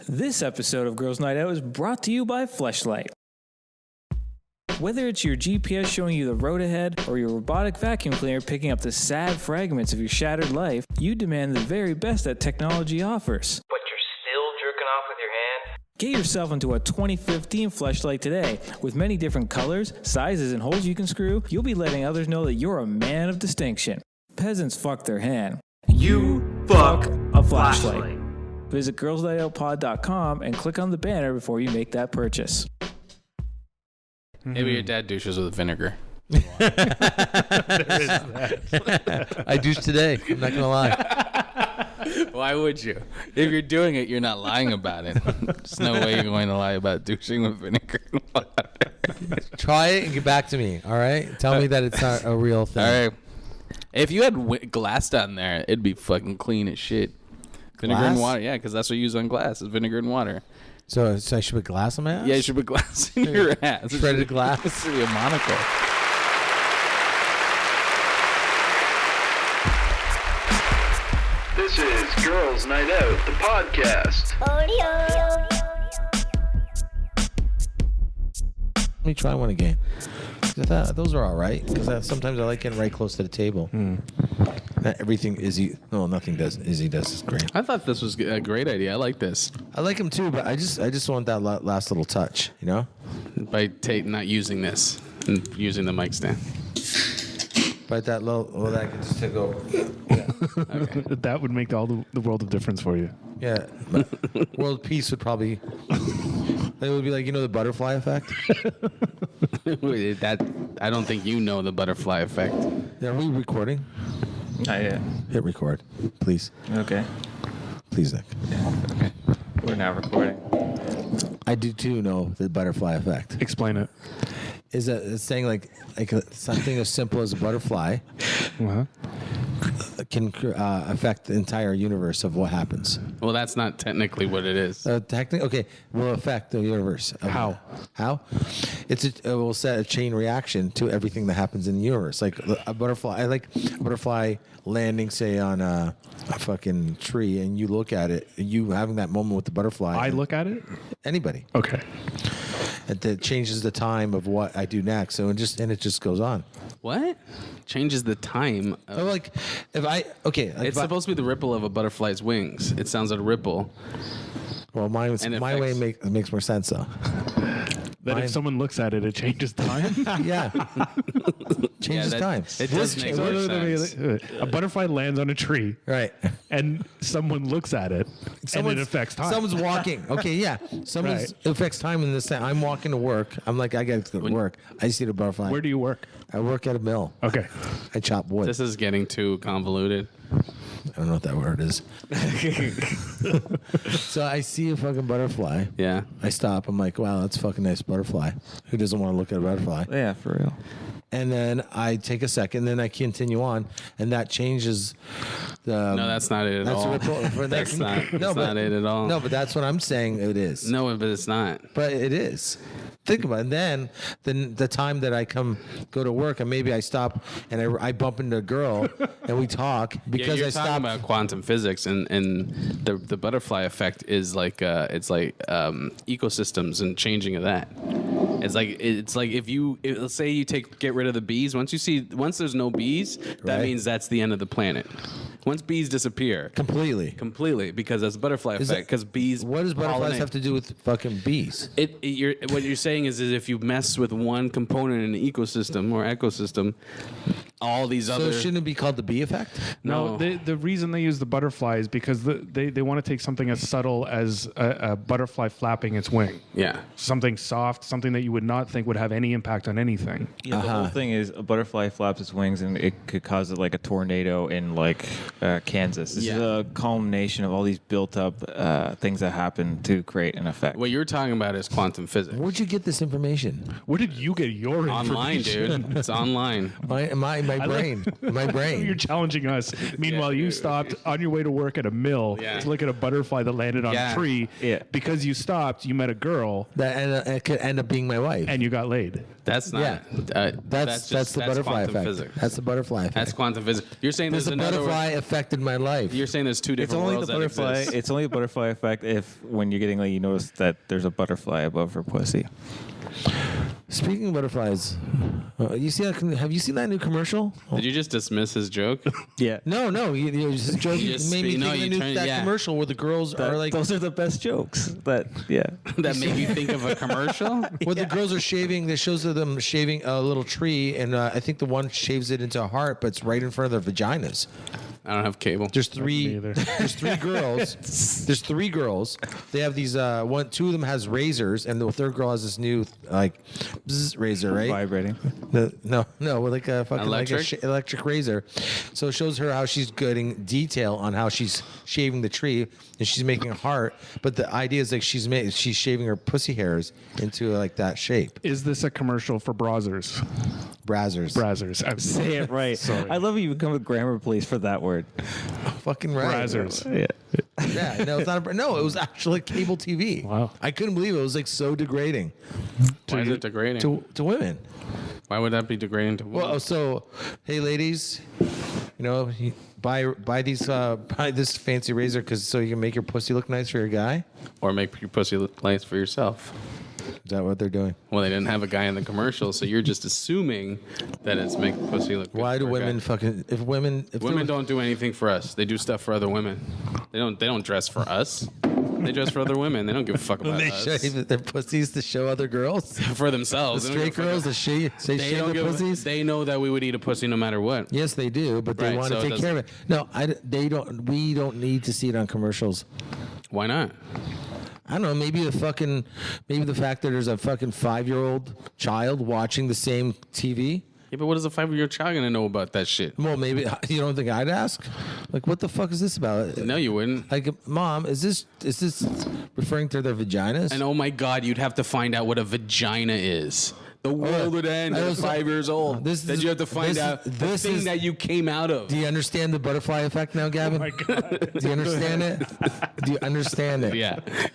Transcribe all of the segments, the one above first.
This episode of Girls Night Out is brought to you by Fleshlight. Whether it's your GPS showing you the road ahead or your robotic vacuum cleaner picking up the sad fragments of your shattered life, you demand the very best that technology offers. But you're still jerking off with your hand? Get yourself into a 2015 Fleshlight today. With many different colors, sizes, and holes you can screw, you'll be letting others know that you're a man of distinction. Peasants fuck their hand. You fuck a flashlight. Visit girlsnightoutpod.com and click on the banner before you make that purchase. Maybe your dad douches with vinegar. There is that. I douche today. I'm not gonna lie. Why would you? If you're doing it, you're not lying about it. There's no way you're going to lie about douching with vinegar and water. Try it and get back to me. All right. Tell me that it's not a real thing. All right. If you had glass down there, it'd be fucking clean as shit. Vinegar and water, yeah, because that's what you use on glass is vinegar and water. So I should put glass on my ass? Yeah, you should put glass in your ass. Shredded glass. This should be a monocle. This is Girls Night Out, the podcast. Let me try one again. I thought those are all right because sometimes I like getting right close to the table. Not everything Izzy. No, nothing does. Izzy does is great. I thought this was a great idea. I like this. I like him too, but I just want that last little touch, you know? By not using this and using the mic stand. But that low, well, that could just take over. Yeah. Okay. That would make all the world of difference for you. Yeah. But world peace would probably. It would be like, you know, the butterfly effect. I don't think you know the butterfly effect. Are we recording? Not yet. Hit record, please. Okay. Please, Nick. Yeah. Okay. We're now recording. I do too know the butterfly effect. Explain it. Is that it's saying like something as simple as a butterfly can affect the entire universe of what happens? Well, that's not technically what it is. Okay, will affect the universe. How? How? It will set a chain reaction to everything that happens in the universe. Like a butterfly. I like a butterfly landing, say, on a fucking tree, and you look at it. You having that moment with the butterfly. I look at it? Anybody. Okay. It changes the time of what I do next. So it just goes on. What? Changes the time. Oh, like if I It's supposed to be the ripple of a butterfly's wings. It sounds like a ripple. Well, my way makes more sense though. That if someone looks at it, it changes time? Yeah. Changes time. It does make more sense. A butterfly lands on a tree. Right. And someone looks at it, and it affects time. Someone's walking. Okay, yeah. It affects time in this time. I'm walking to work. I'm like, I got to go to work. I see the butterfly. Where do you work? I work at a mill. Okay. I chop wood. This is getting too convoluted. I don't know what that word is. So I see a fucking butterfly. Yeah. I stop. I'm like, wow, that's a fucking nice butterfly. Who doesn't want to look at a butterfly? Yeah, for real. And then I take a second, then I continue on, and that changes the. No, that's not it at all. That's not it at all. No, but that's what I'm saying it is. No, but it's not. But it is. Think about it. And then the time that I go to work, and maybe I stop and I bump into a girl and we talk because you're I talking stop. about quantum physics, and the butterfly effect is like ecosystems and changing of that. It's like let's say you get rid of the bees. Once there's no bees, that means that's the end of the planet. Once bees disappear completely, because that's a butterfly effect. Because bees. What does butterflies have to do with fucking bees? What you're saying is if you mess with one component in an ecosystem or ecosystem, all these other. So shouldn't it be called the bee effect? No, the reason they use the butterfly is because they want to take something as subtle as a butterfly flapping its wing. Yeah. Something soft, something that you would not think would have any impact on anything. Yeah, the whole thing is a butterfly flaps its wings and it could cause like a tornado in like Kansas. This is a culmination of all these built up things that happen to create an effect. What you're talking about is quantum physics. Where'd you get this information? Where did you get your Online, information? dude. It's online. My my I brain. My You're brain. challenging us. Meanwhile, you stopped on your way to work at a mill to look at a butterfly that landed on a tree. Yeah. Because you stopped, you met a girl, That could end up being my wife. and you got laid. That's not. Yeah. That's the butterfly quantum effect. Physics. That's the butterfly effect. That's quantum physics. You're saying Because there's the another. butterfly affected my life. You're saying there's two It's different only worlds the butterfly. that exist. It's only a butterfly effect if when you're getting laid, you notice that there's a butterfly above her pussy. Speaking of butterflies, have you seen that new commercial? Did you just dismiss his joke? Yeah. No, you just joking. You just made me speak- no, think you of turn- that yeah. commercial where the girls are like, those are the best jokes. That That made you think of a commercial? where the girls are shaving. It shows them shaving a little tree, and I think the one shaves it into a heart, but it's right in front of their vaginas. I don't have cable. There's Me three. either. There's three girls. There's three girls. They have these. Two of them has razors, and the third girl has this new like razor, right? vibrating. No, like a fucking Electric? electric razor. So it shows her how she's getting detail on how she's shaving the tree, and she's making a heart. But the idea is like she's shaving her pussy hairs into like that shape. Is this a commercial for Brazzers? Brazzers. I'm Say it right. Sorry. I love you become a grammar police for that word. Fucking right. Brazzers. Yeah. Yeah, no, it's not. No, it was actually cable TV. Wow. I couldn't believe it. It was like so degrading Why is it degrading? to women. Why would that be degrading to women? Well, so hey, ladies, buy this fancy razor so you can make your pussy look nice for your guy. Or make your pussy look nice for yourself. Is that what they're doing? Well, they didn't have a guy in the commercial, so you're just assuming that it's make pussy look good. Why do for a women guy. fucking if women Don't do anything for us. They do stuff for other women. They don't dress for us. They dress for other women. They don't give a fuck about they us. shave their pussies to show other girls? For themselves. The They don't straight give a girls that say They shave don't their give. pussies? They know that we would eat a pussy no matter what. Yes, they do, but they Right, want to so it take care of it. No, they don't. We don't need to see it on commercials. Why not? I don't know. Maybe the fact that there's a fucking 5-year-old child watching the same TV. Yeah, but what is a 5-year-old child gonna know about that shit? Well, maybe you don't think I'd ask. Like, what the fuck is this about? No, you wouldn't. Like, Mom, is this referring to their vaginas? And oh my God, you'd have to find out what a vagina is. The world would end I at was- 5 years old. This Then is- you have to find this- out the this thing is- that you came out of. Do you understand the butterfly effect now, Gavin? Oh my God. Do you understand it? Do you understand it?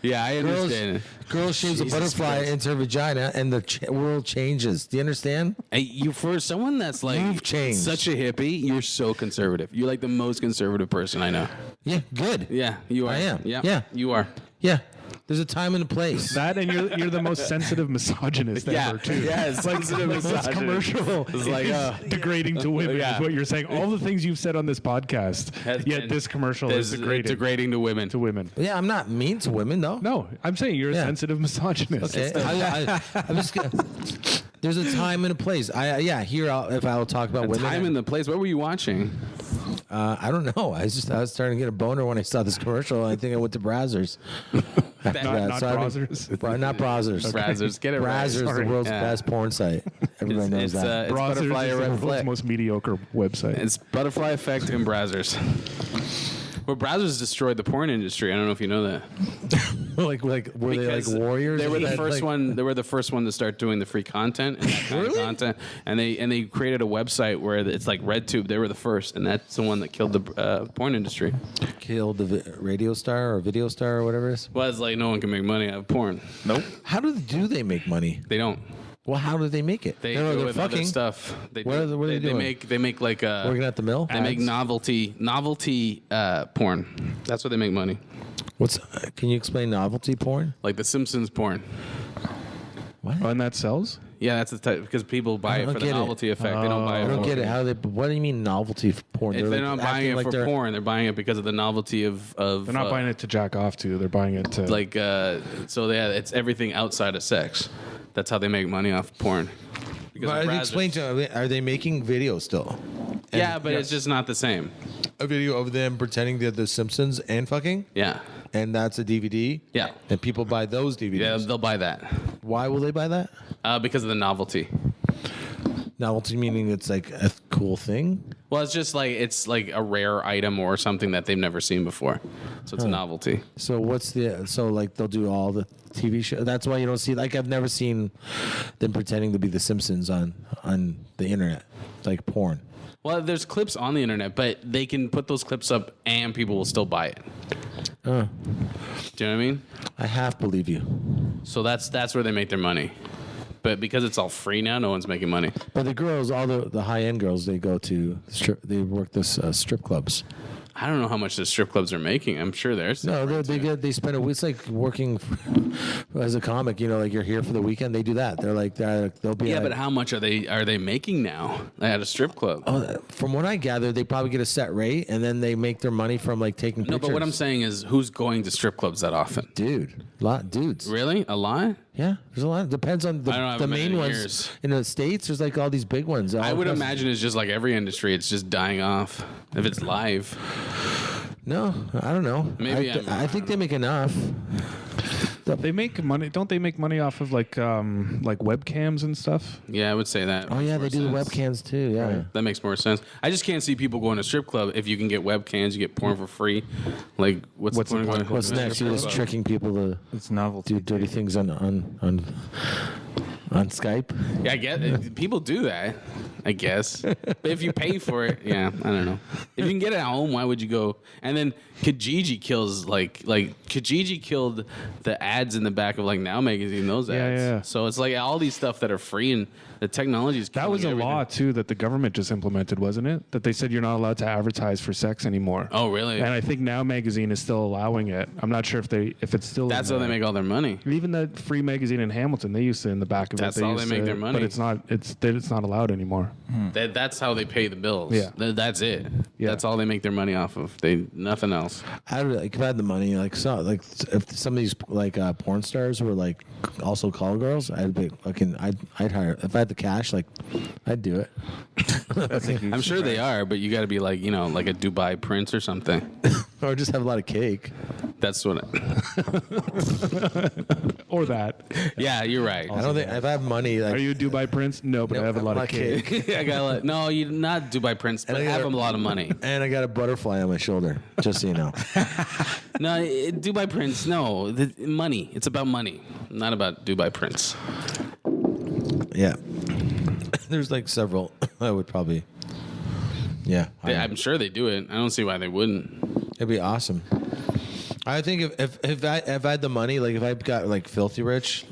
Yeah, I understand it. Girl shaves a Jesus butterfly Christ. into her vagina, and the world changes. Do you understand? Hey, you for someone that's like You've changed. such a hippie, you're so conservative. You're like the most conservative person I know. Yeah, good. Yeah, you are. I am. Yeah, Yeah. you are. Yeah, there's a time and a place. That and you're the most sensitive misogynist Yeah, ever too. yeah, it's sensitive This misogynist. commercial It's like, is degrading to women Yeah. is what you're saying. All the things you've said on this podcast, Has yet been- this commercial is degrading to women. to women. Yeah, I'm not mean to women, though. No, I'm saying you're a Yeah. sensitive misogynist. Okay, I'm just gonna, there's a time and a place. If I'll talk about The women. time and the place. What were you watching? I don't know. I was starting to get a boner when I saw this commercial. I think I went to Brazzers. After Not that. I've been- Brazzers? Not Brazzers. Brazzers. Get it right. Brazzers, the Sorry. world's Yeah. best porn site. Everybody knows that. It's Brazzers Butterfly is or the Red world's Flag. most mediocre website. It's Butterfly Effect and Brazzers. Well, Brazzers destroyed the porn industry. I don't know if you know that. like were they like Because warriors? They were the that, first like- one. They were the first one to start doing the free content and that kind of content. And they created a website where it's like RedTube. They were the first, and that's the one that killed the porn industry. Killed the radio star or video star or whatever it is. Well, it's like no one can make money out of porn. Nope, How do they make money? they don't. Well, how do they make it? They No, do they're with other fucking. stuff. They What do. are they doing? They make like Working at the mill. They make novelty porn. That's what they make money. Can you explain novelty porn? Like the Simpsons porn. What? Oh, and that sells? Yeah, that's the type because people buy I it don't for the get it. novelty effect. They don't buy it. I don't for get it. How they? What do you mean novelty porn? If they're like not buying acting it like for they're- porn. They're buying it because of the novelty of. They're not buying it to jack off to. They're buying it to Like it's everything outside of sex. That's how they make money off porn. Because But of explain Brazzers. to me, are they making videos still? Yeah, but it's just not the same. A video of them pretending they're the Simpsons and fucking? Yeah, And that's a DVD? yeah, And people buy those DVDs. yeah. They'll buy that Why will they buy that? because of the novelty. Novelty meaning it's like a cool thing? Well, it's like a rare item or something that they've never seen before. So it's a novelty. So like they'll do all the TV show. That's why you don't see, like, I've never seen them pretending to be the Simpsons on the internet, like porn. Well, there's clips on the internet, but they can put those clips up and people will still buy it. Do you know what I mean? I half believe you. So that's where they make their money. But because it's all free now, no one's making money. But the girls, all the high end girls, they go to they work this strip clubs. I don't know how much the strip clubs are making. I'm sure there's No, they spend a week. It's like working as a comic. You know, like you're here for the weekend. They do that. They'll be. but how much are they making now at a strip club? From what I gather, they probably get a set rate, and then they make their money from like taking pictures. No, but what I'm saying is, who's going to strip clubs that often? Dude, dudes. Really? A lot? Yeah, there's a lot. It depends on the main ones. Years. In the States, there's like all these big ones. I would imagine it's just like every industry. It's just dying off if it's live. No, I don't know. Maybe I think they make enough. They make money. Don't they make money off of like webcams and stuff? Yeah, I would say that. Oh yeah, they do the webcams too. Yeah, right. That makes more sense. I just can't see people going to strip club if you can get webcams, you get porn for free. Like, what's the point of going? What's next? You're just tricking people to It's novelty. do dirty things on Skype. Yeah, I get it. People do that, I guess. But if you pay for it, yeah, I don't know. If you can get it at home, why would you go? And then Kijiji kills like Kijiji killed the ads in the back of like Now Magazine. Those ads. Yeah. So it's like all these stuff that are free and the technology is. That was a everything. law too that the government just implemented, wasn't it? That they said you're not allowed to advertise for sex anymore. Oh, really? And I think Now Magazine is still allowing it. I'm not sure if it's still. That's how they make all their money. Even the Free Magazine in Hamilton, they used to in the back of That's it. all they make their money. But it's not allowed anymore. That's how they pay the bills. Yeah. That's it. Yeah. That's all they make their money off of. Nothing else. If I had the money, if some of these porn stars were like also call girls, I'd hire. If I had the cash, I'd do it. I'm sure they are, but you got to be like a Dubai prince or something. Or just have a lot of cake. That's what. Or that. Yeah, you're right. I don't think if I have money. Are you a Dubai Prince? No, but I have a lot of cake. I got no, you're not Dubai prince, but I have a lot of money. And I got a butterfly on my shoulder, just so you know. No, Dubai prince. No, money. It's about money, not about Dubai prince. Yeah. There's several. I would probably. Yeah. I'm sure they do it. I don't see why they wouldn't. It'd be awesome. I think if I had the money, if I got filthy rich,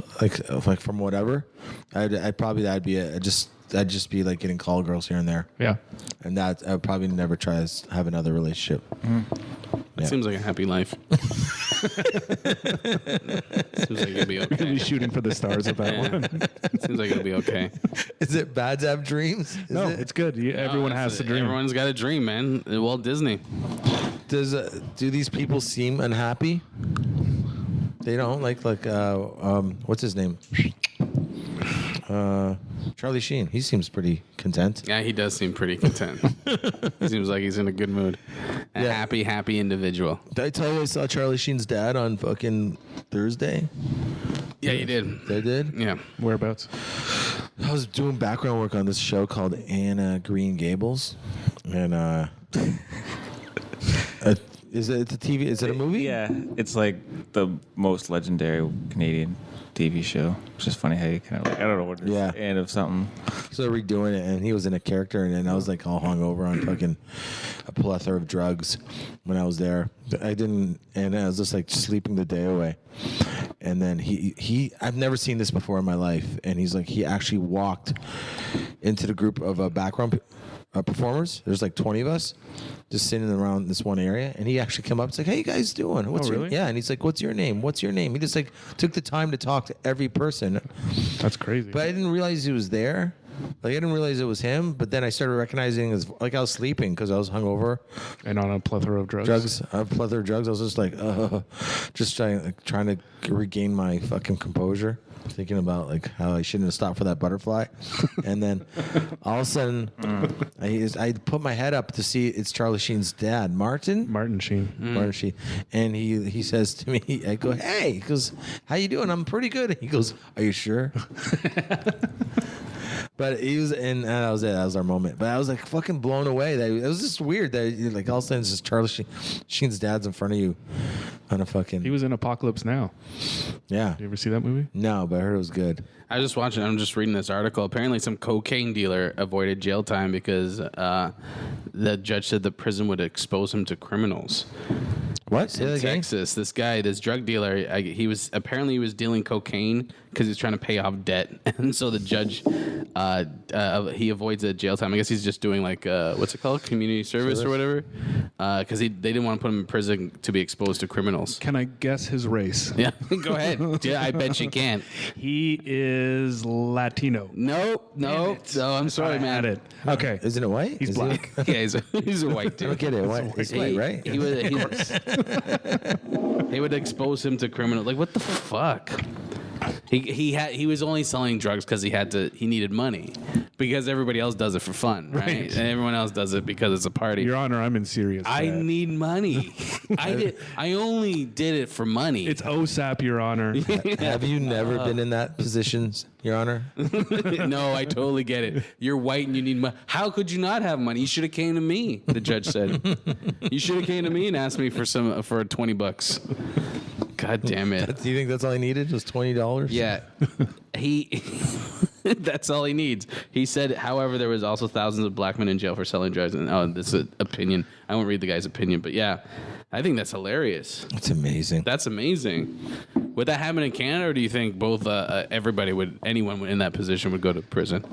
from whatever, I'd probably I'd just be getting call girls here and there. Yeah. And that I would probably never try to have another relationship. That seems like a happy life. Seems like it'll be okay. You'll be shooting for the stars with that one. Seems like it'll be okay. Is it bad to have dreams? It's good. Everyone has to dream. Everyone's got a dream, man. Walt Disney. Do these people seem unhappy? They don't what's his name? Charlie Sheen. He seems pretty content. Yeah, he does seem pretty content. He seems like he's in a good mood. A happy individual. Did I tell you I saw Charlie Sheen's dad on fucking Thursday? Yeah, you did. They did? Yeah. Whereabouts? I was doing background work on this show called Anna Green Gables. And is it a TV? Is it a movie? Yeah, it's like the most legendary Canadian TV show. It's just funny how you kind of I don't know what it is. Yeah. And of something. So redoing it, and he was in a character, and then I was all hungover on fucking a plethora of drugs when I was there. And I was just sleeping the day away. And then he I've never seen this before in my life, and he actually walked into the group of background performers. There's 20 of us just sitting around this one area, and he actually came up. It's how you guys doing? What's your really? Yeah, and he's what's your name? What's your name? He just took the time to talk to every person. That's crazy. But I didn't realize he was there. I didn't realize it was him. But then I started recognizing his I was sleeping because I was hungover. And on a plethora of drugs. A plethora of drugs. I was just trying to regain my fucking composure. Thinking about how I shouldn't have stopped for that butterfly, and then all of a sudden I put my head up to see it's Charlie Sheen's dad, Martin Sheen, and he says to me, I go, hey, he goes, how you doing? I'm pretty good. He goes, are you sure? But he was, and that was it. That was our moment. But I was like fucking blown away. That it was just weird that like all of a sudden it's just Charlie Sheen's dad's in front of you on a fucking. He was in Apocalypse Now. Yeah. You ever see that movie? No, but I heard it was good. I was just watching. I'm just reading this article. Apparently, some cocaine dealer avoided jail time because the judge said the prison would expose him to criminals. What? Say that In again? Texas, this drug dealer, he was dealing cocaine because he was trying to pay off debt, and so the judge, he avoids the jail time. I guess he's just doing like what's it called, community service or whatever, because they didn't want to put him in prison to be exposed to criminals. Can I guess his race? Yeah, go ahead. Yeah, I bet you can. He is Latino. No, I'm sorry, I man. had it. Okay. Isn't it white? He's Is black. Yeah, he's a white I don't dude. get it. White. It's white, right? He would expose him to criminal. Like, what the fuck? He was only selling drugs because he needed money, because everybody else does it for fun, right? And everyone else does it because it's a party. Your Honor, I'm in serious. I need money. I only did it for money. It's OSAP, Your Honor. Have you never been in that position, Your Honor? No, I totally get it. You're white and you need money. How could you not have money? You should have came to me. The judge said. You should have came to me and asked me for $20. God damn it. Do you think that's all he needed? Was $20? Yeah. That's all he needs. He said, however, there was also thousands of black men in jail for selling drugs. And this is an opinion. I won't read the guy's opinion, but yeah, I think that's hilarious. That's amazing. That's amazing. Would that happen in Canada, or do you think both anyone in that position would go to prison?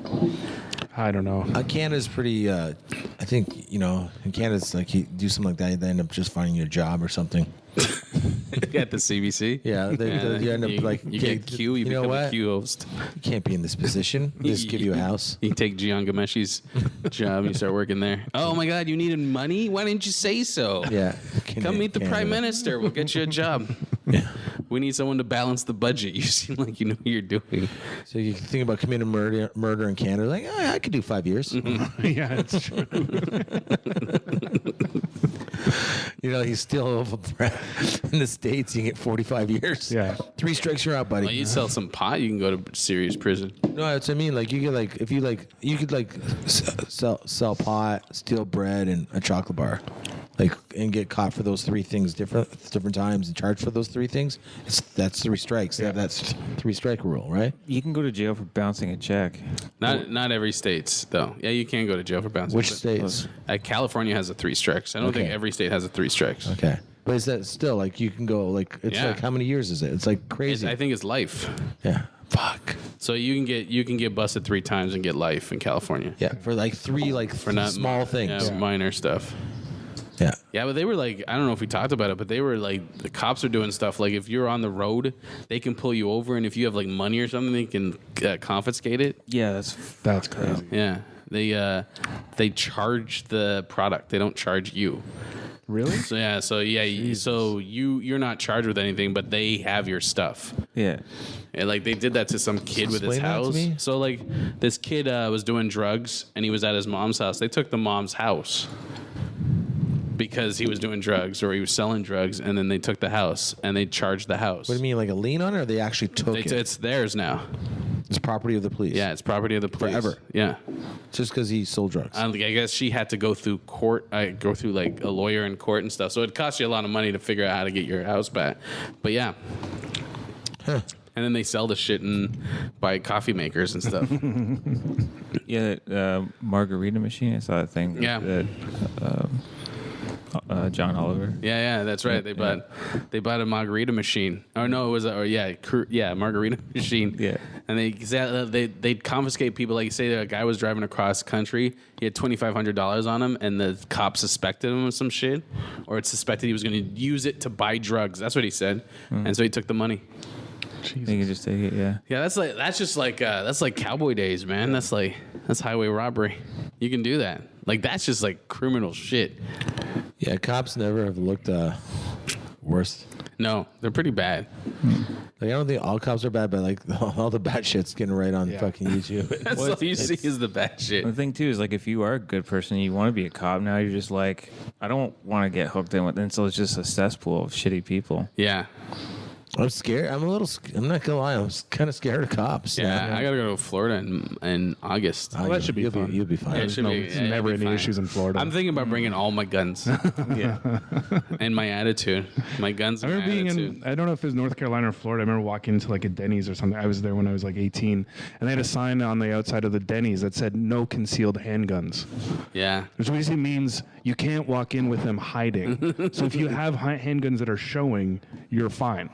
I don't know. Canada's pretty. I think in Canada's like you do something like that, they end up just finding you a job or something. At the CBC? Yeah, you end up you get Q, you become a Q host. You can't be in this position. They just give you a house. You take Gian Gameshi's job and you start working there. Oh my God, you needed money? Why didn't you say so? Yeah. Come meet the Prime Minister. We'll get you a job. Yeah. We need someone to balance the budget. You seem like you know what you're doing. So you think about committing murder in Canada, like, I could do 5 years. Yeah, it's true. He's still in the States. You get 45 years. Yeah. 3 strikes, you're out, buddy. Well, you sell some pot, you can go to serious prison. No, that's what I mean. Like you get if you could sell pot, steal bread, and a chocolate bar, and get caught for those 3 things different times and charged for those 3 things. That's 3 strikes. Yeah. That's 3 strike rule, right? You can go to jail for bouncing a check. Not every state's though. Yeah, you can go to jail for bouncing. Which states? California has a 3 strikes. I don't think every state has a 3 strikes. Okay, but is that still you can go it's Yeah. how many years is it? It's crazy. I think it's life. Yeah. Fuck. So you can get busted 3 times and get life in California. Yeah, for 3 For not small things. Yeah, minor stuff. Yeah. Yeah, but they were I don't know if we talked about it, but they were the cops are doing stuff if you're on the road, they can pull you over, and if you have money or something, they can confiscate it. Yeah, That's crazy. Yeah, they charge the product. They don't charge you. Really? So you're not charged with anything, but they have your stuff. yeah. And they did that to some kid with his Explain that to house. me. So this kid was doing drugs, and he was at his mom's house. They took the mom's house because he was doing drugs or he was selling drugs, and then they took the house and they charged the house. What do you mean, a lien on it, or they actually took it? It's theirs now. It's property of the police. Yeah, it's property of the police. Forever. Yeah. Just because he sold drugs. I guess she had to go through court, go through a lawyer in court and stuff. So it cost you a lot of money to figure out how to get your house back. But yeah. Huh. And then they sell the shit and buy coffee makers and stuff. Yeah, margarita machine. I saw that thing. Yeah. John Oliver. Yeah, that's right. They bought a margarita machine. Or no, it was margarita machine. Yeah. And they'd confiscate people. Like, say a guy was driving across country, he had $2,500 on him, and the cop suspected him of some shit, or it suspected he was going to use it to buy drugs. That's what he said, and so he took the money. You can just take it. Yeah. Yeah, that's like cowboy days, man. That's highway robbery. You can do that. That's just criminal shit. Yeah, cops never have looked worse. No, they're pretty bad. I don't think all cops are bad, but all the bad shit's getting right on fucking YouTube. That's all you see is the bad shit. The thing too is if you are a good person, you want to be a cop. Now you're just I don't want to get hooked in with, and so it's just a cesspool of shitty people. Yeah. I'm scared. I'm not gonna lie. I'm kind of scared of cops. Yeah, I gotta go to Florida in August. Well, that should be fun. You'll be fine. Yeah, it should be- There's it'll never be any fine. issues in Florida. I'm thinking about bringing all my guns Yeah. and my attitude. My guns I and my remember being attitude. in, I don't know if it was North Carolina or Florida. I remember walking into like a Denny's or something. I was there when I was like 18. And they had a sign on the outside of the Denny's that said no concealed handguns. Yeah. Which basically means you can't walk in with them hiding. So if you have handguns that are showing, you're fine.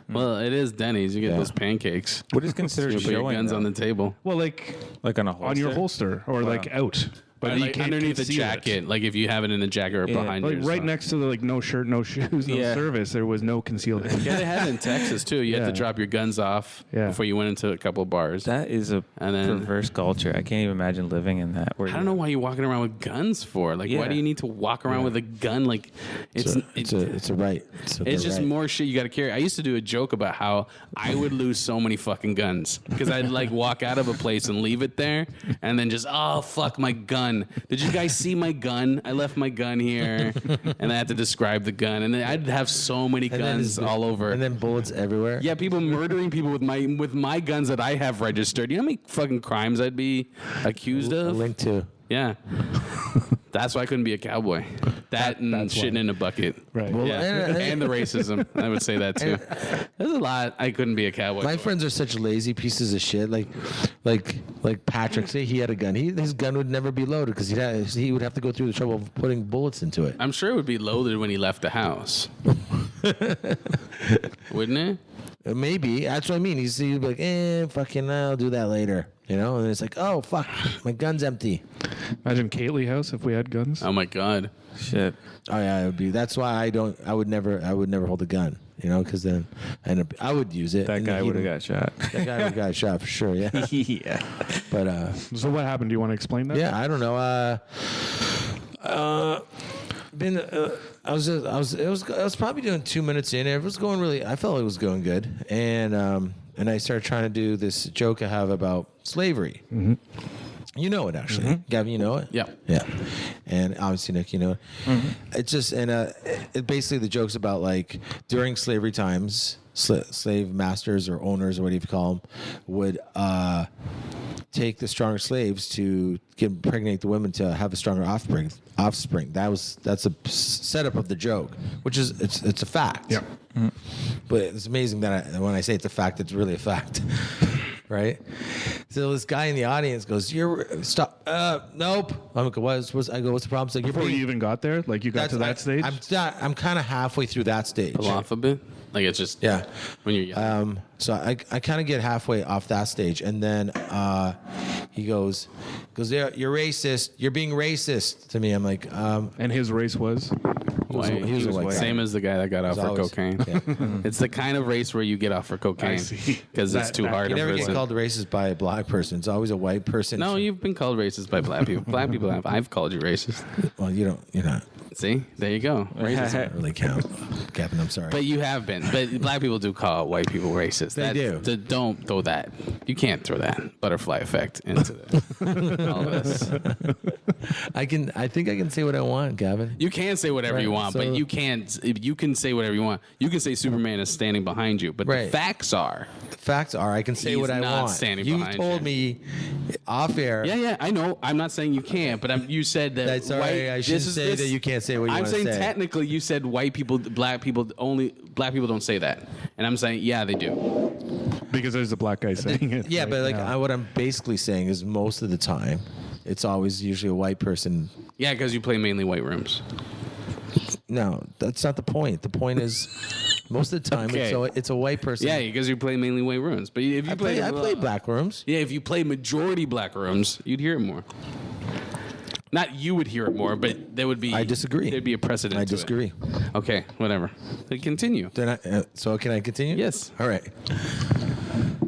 Well, it is Denny's. You get those pancakes. What is considered You put your showing? guns though? on the table. Well, like Like on a holster? on your holster or like out. But you Like can't underneath the conceal it. jacket, like if you have it in a jacket or Yeah. behind Like you. right next to the like no shirt, no shoes, no Yeah. service, there was no concealed handgun. Yeah, they had it in Texas too. You had Yeah. to drop your guns off Yeah. before you went into a couple of bars. That is a And then- perverse culture. I can't even imagine living in that. Where I don't know why you're walking around with guns for. Like, why Yeah. do you need to walk around with a gun? Like, it's It's a right. It's just more shit you got to carry. I used to do a joke about how I would lose so many fucking guns because I'd like walk out of a place and leave it there, and then just oh fuck my gun. Did you guys see my gun? I left my gun here, and I had to describe the gun, and then I'd have so many guns all over. and then bullets everywhere. Yeah, people murdering people with my guns that I have registered. You know how many fucking crimes I'd be accused A of? link to. Yeah. That's why I couldn't be a cowboy. That and that's shitting why. in a bucket. Right. Well, Yeah. And the racism. I would say that too. There's a lot I couldn't be a cowboy. My for. friends are such lazy pieces of shit. Like Patrick, say he had a gun. His gun would never be loaded because he would have to go through the trouble of putting bullets into it. I'm sure it would be loaded when he left the house. Wouldn't it? Maybe that's what I mean. He'd be like, fucking, I'll do that later. You know, and it's like, oh fuck, my gun's empty. Imagine Kaylee house if we had guns. Oh my god. Shit. Oh yeah, it would be. That's why I would never hold a gun. You know, because then I would use it. That and guy then would have got shot. That guy would have got shot for sure. Yeah, Yeah. but So what happened? Do you want to explain that? yeah, I don't know. I was probably doing 2 minutes in. It was going really. I felt it was going good, and I started trying to do this joke I have about slavery. Mm-hmm. You know it actually, Gavin. You know it. Yeah. Yeah, and obviously Nick, you know it. It's just it basically the joke's about like during slavery times, slave masters or owners or whatever you call them would take the stronger slaves to impregnate the women to have a stronger offspring. That's a setup of the joke, which is it's a fact. Yeah. But it's amazing that when I say it's a fact, it's really a fact. Right? So this guy in the audience goes, stop. Nope. I'm like, what's the problem? It's like, Before you even got there, like you got to that stage. I'm kind of halfway through that stage. Pull off a bit. Like it's just Yeah. when you're young. So I kind of get halfway off that stage, and then he goes, you're racist. You're being racist to me. I'm like, and his race was. White. he was a white guy. Same as the guy that got off for always- cocaine. yeah. It's the kind of race where you get off for cocaine see. because it's That- too that- hard You in never get prison. called racist by a black person. It's always a white person. No, you've been called racist by black people. Black people have. I've called you racist. Well, you're not. See, there you go. Racism doesn't really count, Gavin. I'm sorry. But you have been. But black people do call white people racist. They do. Don't throw that. You can't throw that butterfly effect into all of this. I think I can say what I want, Gavin. You can say whatever you Right, want, so- but you can't. You can say whatever you want. You can say Superman is standing behind you, but the Right. facts are. Facts are I can say He's what I not want. standing You behind told you. me off air. Yeah, I know. I'm not saying you can't, but you said that. That's all right. I shouldn't say that you can't say what you I'm want to saying say. technically, you said white people, black people don't say that, and I'm saying yeah, they do. Because there's a black guy saying it. Yeah, right but like now. what I'm basically saying is most of the time, it's always usually a white person. Yeah, because you play mainly white rooms. No, that's not the point. The point is, most of the time Okay. it's a white person. Yeah, because you play mainly white rooms. But if you I play black rooms. Yeah, if you play majority black rooms, you'd hear it more. Not you would hear it more, but there would be. I disagree. There'd be a precedent. I to it. disagree. Okay, whatever. But continue. So can I continue? Yes. All right.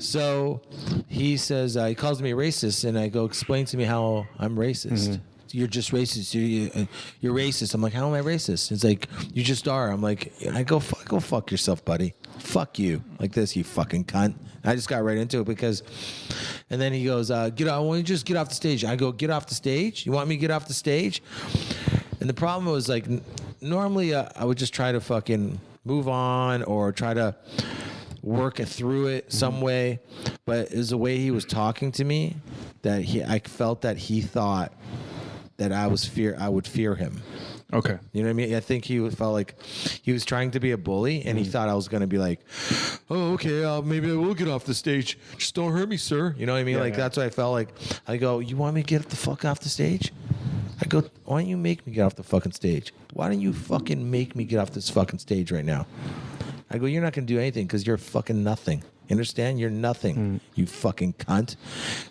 So he says he calls me racist, and I go, explain to me how I'm racist. You're just racist. You're racist. I'm like, how am I racist? It's like, you just are. I'm like, go fuck yourself, buddy. Fuck you. Like this, you fucking cunt. I just got right into it because, and then he goes, get off. Why don't you just get off the stage? I go, get off the stage? You want me to get off the stage? And the problem was like, normally I would just try to fucking move on or try to work through it some way. But it was the way he was talking to me that I felt that he thought that I would fear him. Okay. You know what I mean? I think he felt like he was trying to be a bully, and he thought I was going to be like, oh, okay, maybe I will get off the stage. Just don't hurt me, sir. You know what I mean? That's what I felt like. I go, you want me to get the fuck off the stage? I go, why don't you make me get off the fucking stage? Why don't you fucking make me get off this fucking stage right now? I go, you're not going to do anything because you're fucking nothing. You understand? You're nothing, you fucking cunt.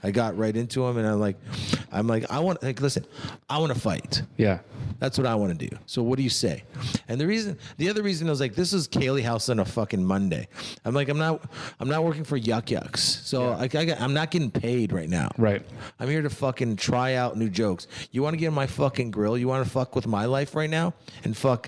I got right into him, and I'm like, listen, I want to fight. Yeah. That's what I want to do. So what do you say? And the other reason I was like, this is Kaylee House on a fucking Monday. I'm like, I'm not working for Yuck Yucks. So I'm not getting paid right now. Right. I'm here to fucking try out new jokes. You want to get in my fucking grill? You want to fuck with my life right now and fuck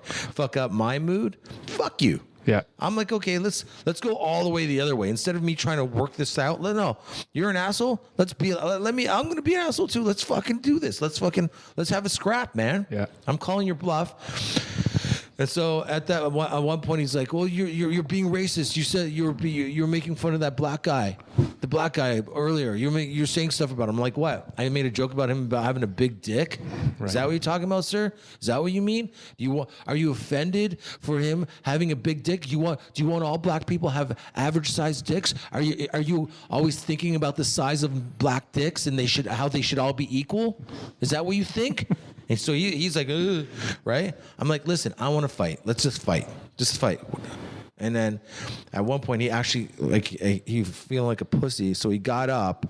up my mood? Fuck you. Yeah. I'm like, okay, let's go all the way the other way. Instead of me trying to work this out, no, you're an asshole. I'm gonna be an asshole too. Let's fucking do this. Let's have a scrap, man. Yeah. I'm calling your bluff. And so at one point he's like, well, you're being racist. You said you're making fun of that black guy, the black guy earlier. You're saying stuff about him. I'm like, what? I made a joke about him about having a big dick. Right. Is that what you're talking about, sir? Is that what you mean? Are you offended for him having a big dick? Do you want all black people have average sized dicks? Are you always thinking about the size of black dicks and how they should all be equal? Is that what you think? And so he's like, ugh, right? I'm like, listen, I want to fight. Let's just fight. Just fight. And then at one point he actually, he was feeling like a pussy. So he got up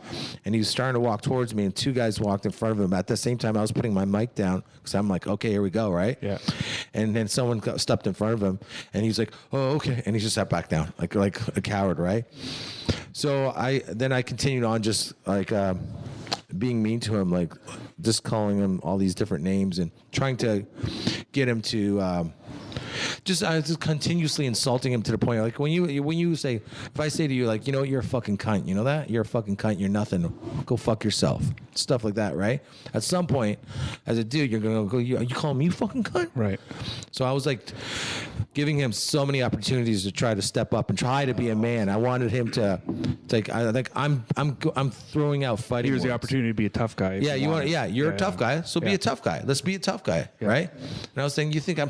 and he was starting to walk towards me, and two guys walked in front of him. At the same time, I was putting my mic down because I'm like, okay, here we go, right? Yeah. And then someone stepped in front of him, and he's like, oh, okay. And he just sat back down like a coward, right? So I continued on just like being mean to him, like just calling him all these different names and trying to get him to just continuously insulting him to the point like when you say, if I say to you like, you know, you're a fucking cunt, you know that? You're a fucking cunt, you're nothing. Go fuck yourself. Stuff like that, right? At some point, as a dude, you're gonna go, you calling me you fucking cunt? Right. So I was like giving him so many opportunities to try to step up and try to be a man. I wanted him to I'm throwing out fighting. Here's the words. opportunity to be a tough guy. You're a tough guy, so be a tough guy. Let's be a tough guy, right? And I was saying, you think I'm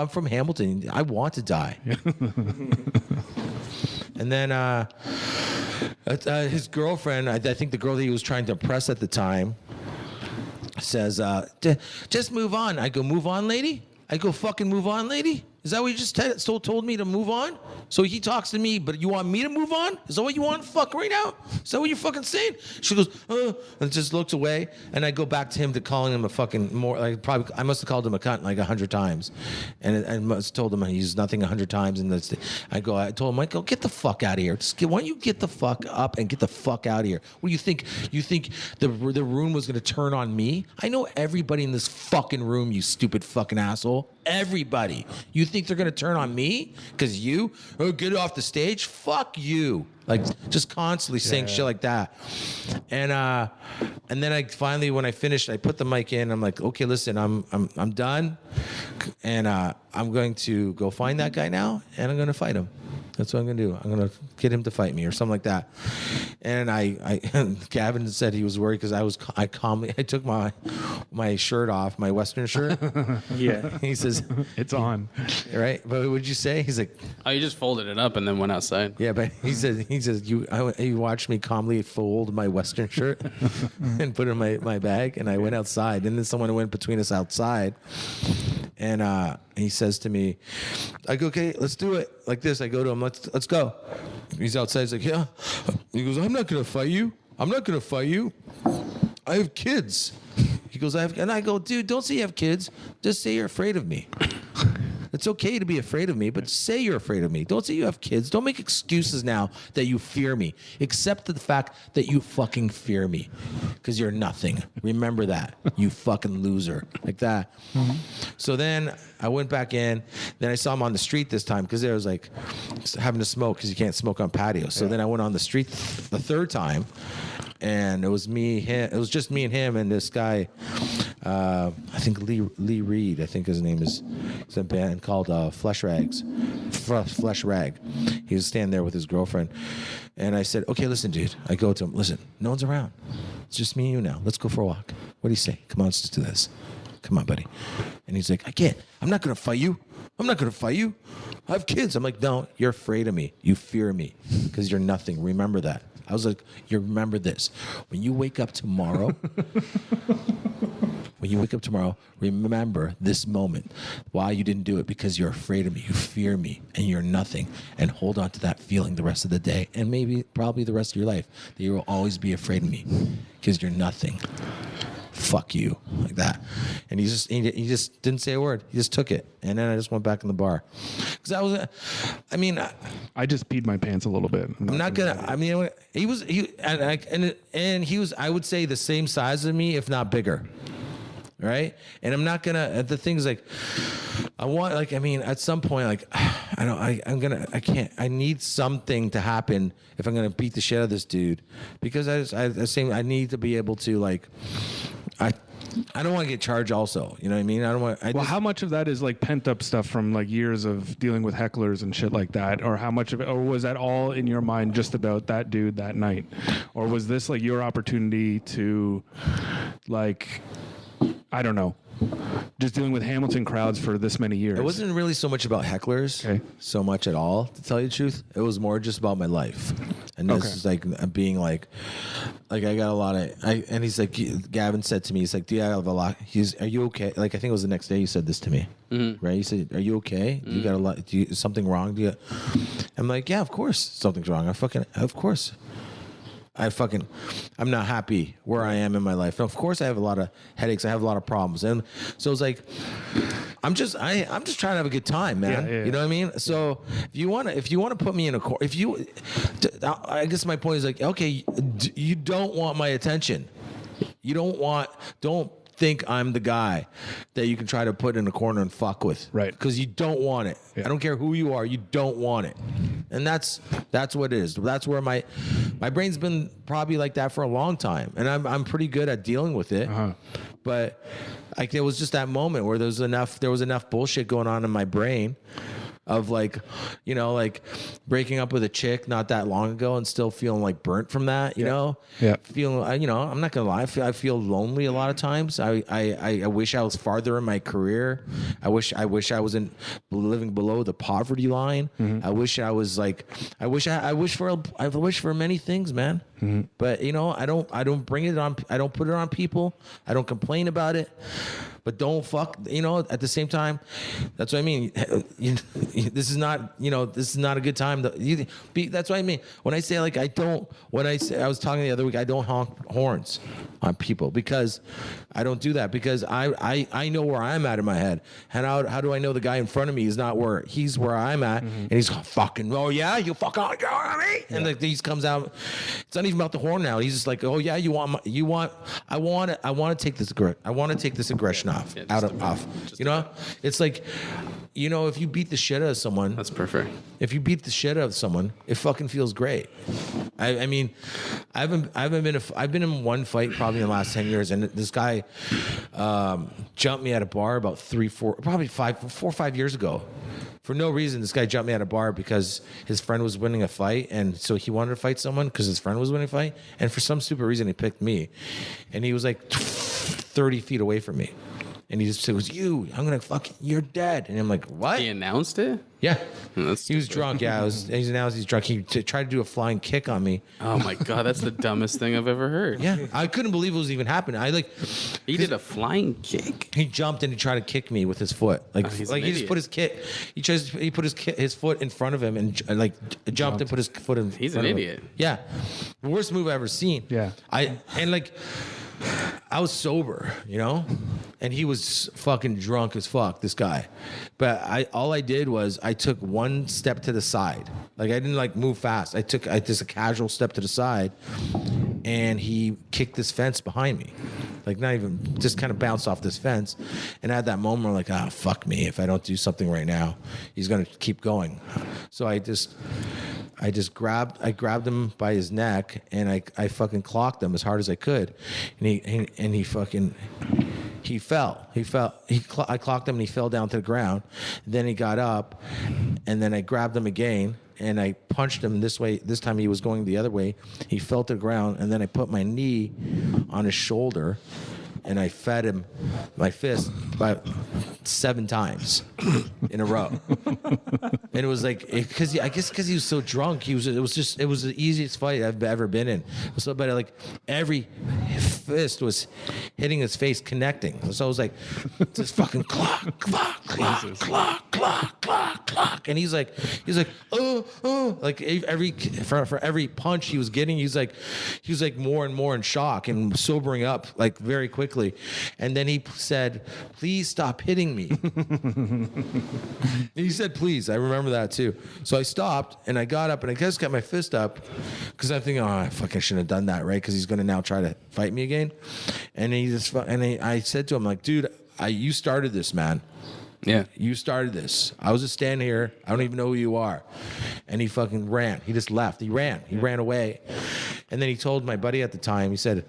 from Hamilton. I want to die. And then his girlfriend, I think the girl that he was trying to impress at the time, says, just move on. I go, move on, lady? I go, fucking move on, lady? Is that what you just told me to move on? So he talks to me, but you want me to move on? Is that what you want to fuck right now? Is that what you're fucking saying? She goes, and just looks away. And I go back to him to calling him a fucking I must have called him a cunt like 100 times. And I must have told him he's nothing 100 times. And I told him, I go, get the fuck out of here. Why don't you get the fuck up and get the fuck out of here? What do you think? You think the room was going to turn on me? I know everybody in this fucking room, you stupid fucking asshole. Everybody. You think they're going to turn on me? Because get off the stage? Fuck you. Like, just constantly saying shit like that. And then I finally, when I finished, I put the mic in. I'm like, okay, listen, I'm done. And I'm going to go find that guy now, and I'm going to fight him. That's what I'm going to do. I'm going to get him to fight me or something like that. And Gavin said he was worried because I took my shirt off, my Western shirt. Yeah. He says, It's on. right? But what would you say? He's like, Oh, you just folded it up and then went outside. yeah, but he says you watched me calmly fold my Western shirt and put it in my bag, and I went outside. And then someone went between us outside, and he says to me, I go, okay, let's do it like this. I go to him, let's go. He's outside. He's like, yeah. He goes, I'm not gonna fight you. I'm not gonna fight you. I have kids. He goes, and I go, dude, don't say you have kids. Just say you're afraid of me. It's okay to be afraid of me, but say you're afraid of me. Don't say you have kids. Don't make excuses now that you fear me. Accept the fact that you fucking fear me, because you're nothing. Remember that, you fucking loser. Like that. Mm-hmm. So then I went back in. Then I saw him on the street this time because there was like having to smoke because you can't smoke on patios. So then I went on the street the third time. And it was just me and him and this guy, I think Lee Reed, I think his name is. It's a band called Flesh Rag. He was standing there with his girlfriend, and I said, "Okay, listen, dude." I go to him, "Listen, no one's around. It's just me and you now. Let's go for a walk. What do you say? Come on, let's just do this. Come on, buddy." And he's like, "I can't. I'm not gonna fight you. I'm not gonna fight you. I have kids." I'm like, "No, you're afraid of me. You fear me because you're nothing. Remember that." I was like, "You remember this. When you wake up tomorrow." When you wake up tomorrow, remember this moment. Why you didn't do it? Because you're afraid of me. You fear me, and you're nothing. And hold on to that feeling the rest of the day, and probably the rest of your life, that you will always be afraid of me, because you're nothing. Fuck you, like that. And he just didn't say a word. He just took it, and then I just went back in the bar. Because I just peed my pants a little bit. I'm not gonna. I mean, he was I would say the same size as me, if not bigger. Right? And I'm not gonna, the thing's like, at some point, I need something to happen if I'm gonna beat the shit out of this dude, because I need to be able to, like, I don't want to get charged also. You know what I mean? How much of that is like pent up stuff from like years of dealing with hecklers and shit like that? Or how much of it, or was that all in your mind just about that dude that night? Or was this like your opportunity to, like, I don't know, just dealing with Hamilton crowds for this many years? It wasn't really so much about hecklers, so much at all, to tell you the truth. It was more just about my life. And this is like being like I got a lot of, and he's like, Gavin said to me, he's like, "Do you have a lot?" "Are you okay?" Like, I think it was the next day you said this to me, right? He said, "Are you okay? You got a lot, is something wrong? I'm like, "Yeah, of course something's wrong. Of course. I'm not happy where I am in my life. Of course I have a lot of headaches. I have a lot of problems." And so it's like, I'm just trying to have a good time, man. Yeah. You know what I mean? So if you want to put me in a corner, I guess my point is like, okay, you don't want my attention. Don't think I'm the guy that you can try to put in a corner and fuck with. Right. Because you don't want it. Yeah. I don't care who you are, you don't want it. And that's what it is. That's where my brain's been probably like that for a long time. And I'm pretty good at dealing with it. Uh-huh. But like, there was just that moment where there was enough bullshit going on in my brain of, like, you know, like breaking up with a chick not that long ago and still feeling like burnt from that, you know? Yeah. Feeling, you know, I'm not gonna lie, I feel lonely a lot of times. I wish I was farther in my career. I wish I wasn't living below the poverty line. Mm-hmm. I wish for many things, man. Mm-hmm. But, you know, I don't bring it on. I don't put it on people. I don't complain about it. But don't fuck, you know, at the same time, that's what I mean. This is not a good time. That's what I mean. When I say, like, I was talking the other week, I don't honk horns on people, because I don't do that, because I know where I'm at in my head. And how do I know the guy in front of me is not where I'm at? Mm-hmm. And he's fucking, "Oh yeah, you fucking, you know what I mean?" And like, he comes out. It's not even about the horn now. He's just like, "Oh yeah, I want to take this aggression off, you know?" It's like, you know, if you beat the shit out of someone, that's perfect. If you beat the shit out of someone, it fucking feels great. I mean, I've been in one fight probably in the last 10 years, and this guy jumped me at a bar about 4 or 5 years ago. For no reason, this guy jumped me at a bar because his friend was winning a fight, and so he wanted to fight someone because his friend was winning a fight, and for some stupid reason, he picked me, and he was like 30 feet away from me. And he just said, "It was you. I'm going to you're dead." And I'm like, "What?" He announced it? Yeah. That's he was drunk. Yeah, he's announced he's drunk. He tried to do a flying kick on me. Oh my God, that's the dumbest thing I've ever heard. Yeah, I couldn't believe it was even happening. He did a flying kick. He jumped and he tried to kick me with his foot. He just put his kick. He put his foot in front of him and jumped and put his foot in. He's an idiot. Yeah, the worst move I've ever seen. Yeah, I was sober, you know, and he was fucking drunk as fuck, this guy. But all I did was I took one step to the side. Like, I didn't move fast. I just a casual step to the side, and he kicked this fence behind me. Like, not even, just kind of bounced off this fence. And at that moment, I'm like, fuck me. If I don't do something right now, he's going to keep going. So I grabbed him by his neck, and I fucking clocked him as hard as I could, and he he fell. I clocked him and he fell down to the ground. Then he got up, and then I grabbed him again and I punched him this way. This time he was going the other way. He fell to the ground, and then I put my knee on his shoulder, and I fed him my fist about 7 times in a row. And it was like, because I guess because he was so drunk, it was the easiest fight I've ever been in. So, but like every fist was hitting his face, connecting. So I was like, just fucking clock, clock, clock, clock, clock, clock, clock. And he's like, oh, like for every punch he was getting, he was like more and more in shock and sobering up like very quickly. And then he said, "Please stop hitting me." He said, "Please." I remember that too. So I stopped and I got up and I just got my fist up because I'm thinking, oh, fuck, I shouldn't have done that, right? Because he's gonna now try to fight me again. And I said to him, like, dude, you started this, man. Yeah. You started this. I was just standing here. I don't even know who you are. And he fucking ran. He just left. He ran away. And then he told my buddy at the time, he said,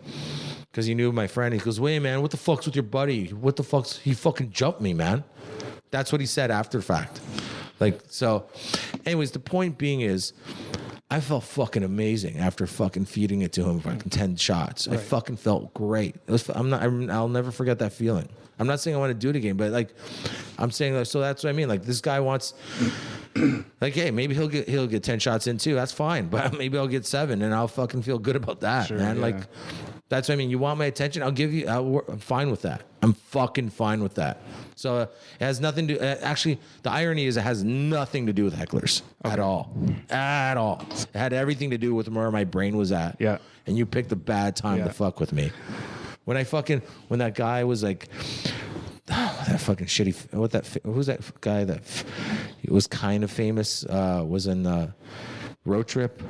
because he knew my friend, he goes, "Wait, man, what the fuck's with your buddy? What the fuck's, he fucking jumped me, man." That's what he said after the fact. Like, so anyways, the point being is, I felt fucking amazing after fucking feeding it to him fucking 10 shots. Right. I fucking felt great. I'll never forget that feeling. I'm not saying I want to do it again, but like, I'm saying, like, so that's what I mean. Like, this guy wants, like, hey, maybe he'll get 10 shots in too. That's fine, but maybe I'll get 7, and I'll fucking feel good about that, sure, man. Yeah. Like, that's what I mean. You want my attention? I'm fine with that. I'm fucking fine with that. So it has nothing to. Actually, the irony is it has nothing to do with hecklers at all. At all. It had everything to do with where my brain was at. Yeah. And you picked a bad time to fuck with me. When that guy was like, that fucking shitty. Who's that guy that was kind of famous? Was in Road Trip.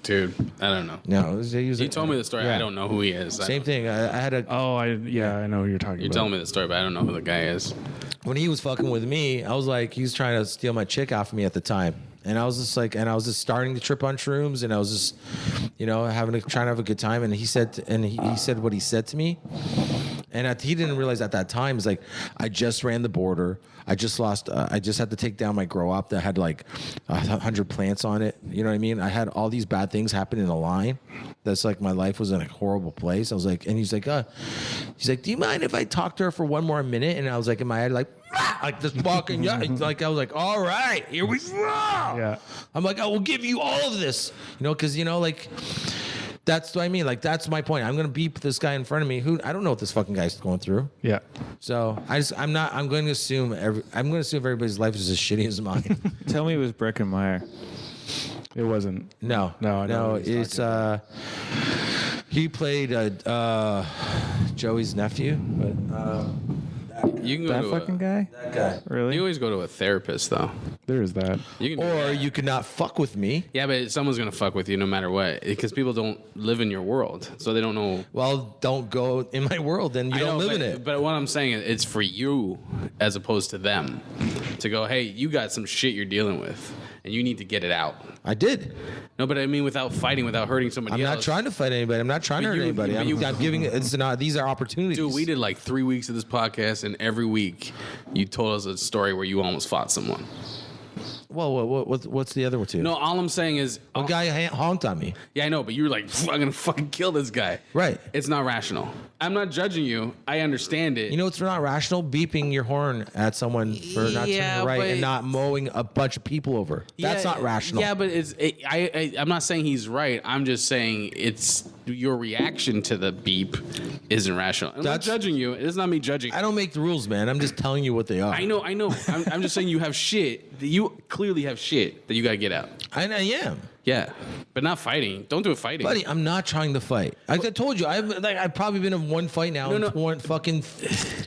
Dude, I don't know. No, you told me the story. Yeah. I don't know who he is. Same thing. I had a. Oh, I know who you're talking about. You're telling me the story, but I don't know who the guy is. When he was fucking with me, I was like, he was trying to steal my chick off of me at the time. And I was just like, starting to trip on shrooms, and I was just, trying to have a good time. And he said what he said to me. And he didn't realize at that time, it's like, I just ran the border. I just had to take down my grow up that had like 100 plants on it. You know what I mean? I had all these bad things happen in a line. That's like, my life was in a horrible place. I was like, and he's like, do you mind if I talk to her for one more minute? And I was like, in my head, like this fucking, like, I was like, all right, here we go. Yeah. I'm like, I will give you all of this, because, like, that's what I mean. Like, that's my point. I'm going to beep this guy in front of me who I don't know what this fucking guy's going through. Yeah. So I'm going to assume everybody's life is as shitty as mine. Tell me it was Breckenmeyer. It wasn't. No. It's he played Joey's nephew, but you can go that to fucking guy. That guy. Really? You always go to a therapist, though. There is that. You could not fuck with me. Yeah, but someone's gonna fuck with you no matter what, because people don't live in your world, so they don't know. Well, don't go in my world, then you don't live in it. But what I'm saying is, it's for you as opposed to them to go, hey, you got some shit you're dealing with, and you need to get it out. I did. No, but I mean, without fighting, without hurting somebody else. I'm not trying to fight anybody. I'm not trying to hurt anybody. I'm giving it. These are opportunities. Dude, we did like 3 weeks of this podcast, and every week you told us a story where you almost fought someone. Well, what's the other one too? No, all I'm saying is a guy honked on me. Yeah, I know, but you were like, I'm gonna fucking kill this guy. Right. It's not rational. I'm not judging you. I understand it. It's not rational beeping your horn at someone for not turning right and not mowing a bunch of people over. That's not rational. Yeah, but I'm not saying he's right. I'm just saying it's your reaction to the beep isn't rational. I'm not judging you. It's not me judging. I don't make the rules, man. I'm just telling you what they are. I know. I'm just saying you have shit. You clearly have shit that you gotta get out. I am. Yeah, but not fighting. Don't do it fighting. Buddy, I'm not trying to fight. Like I told you, I've probably been in one fight now in fucking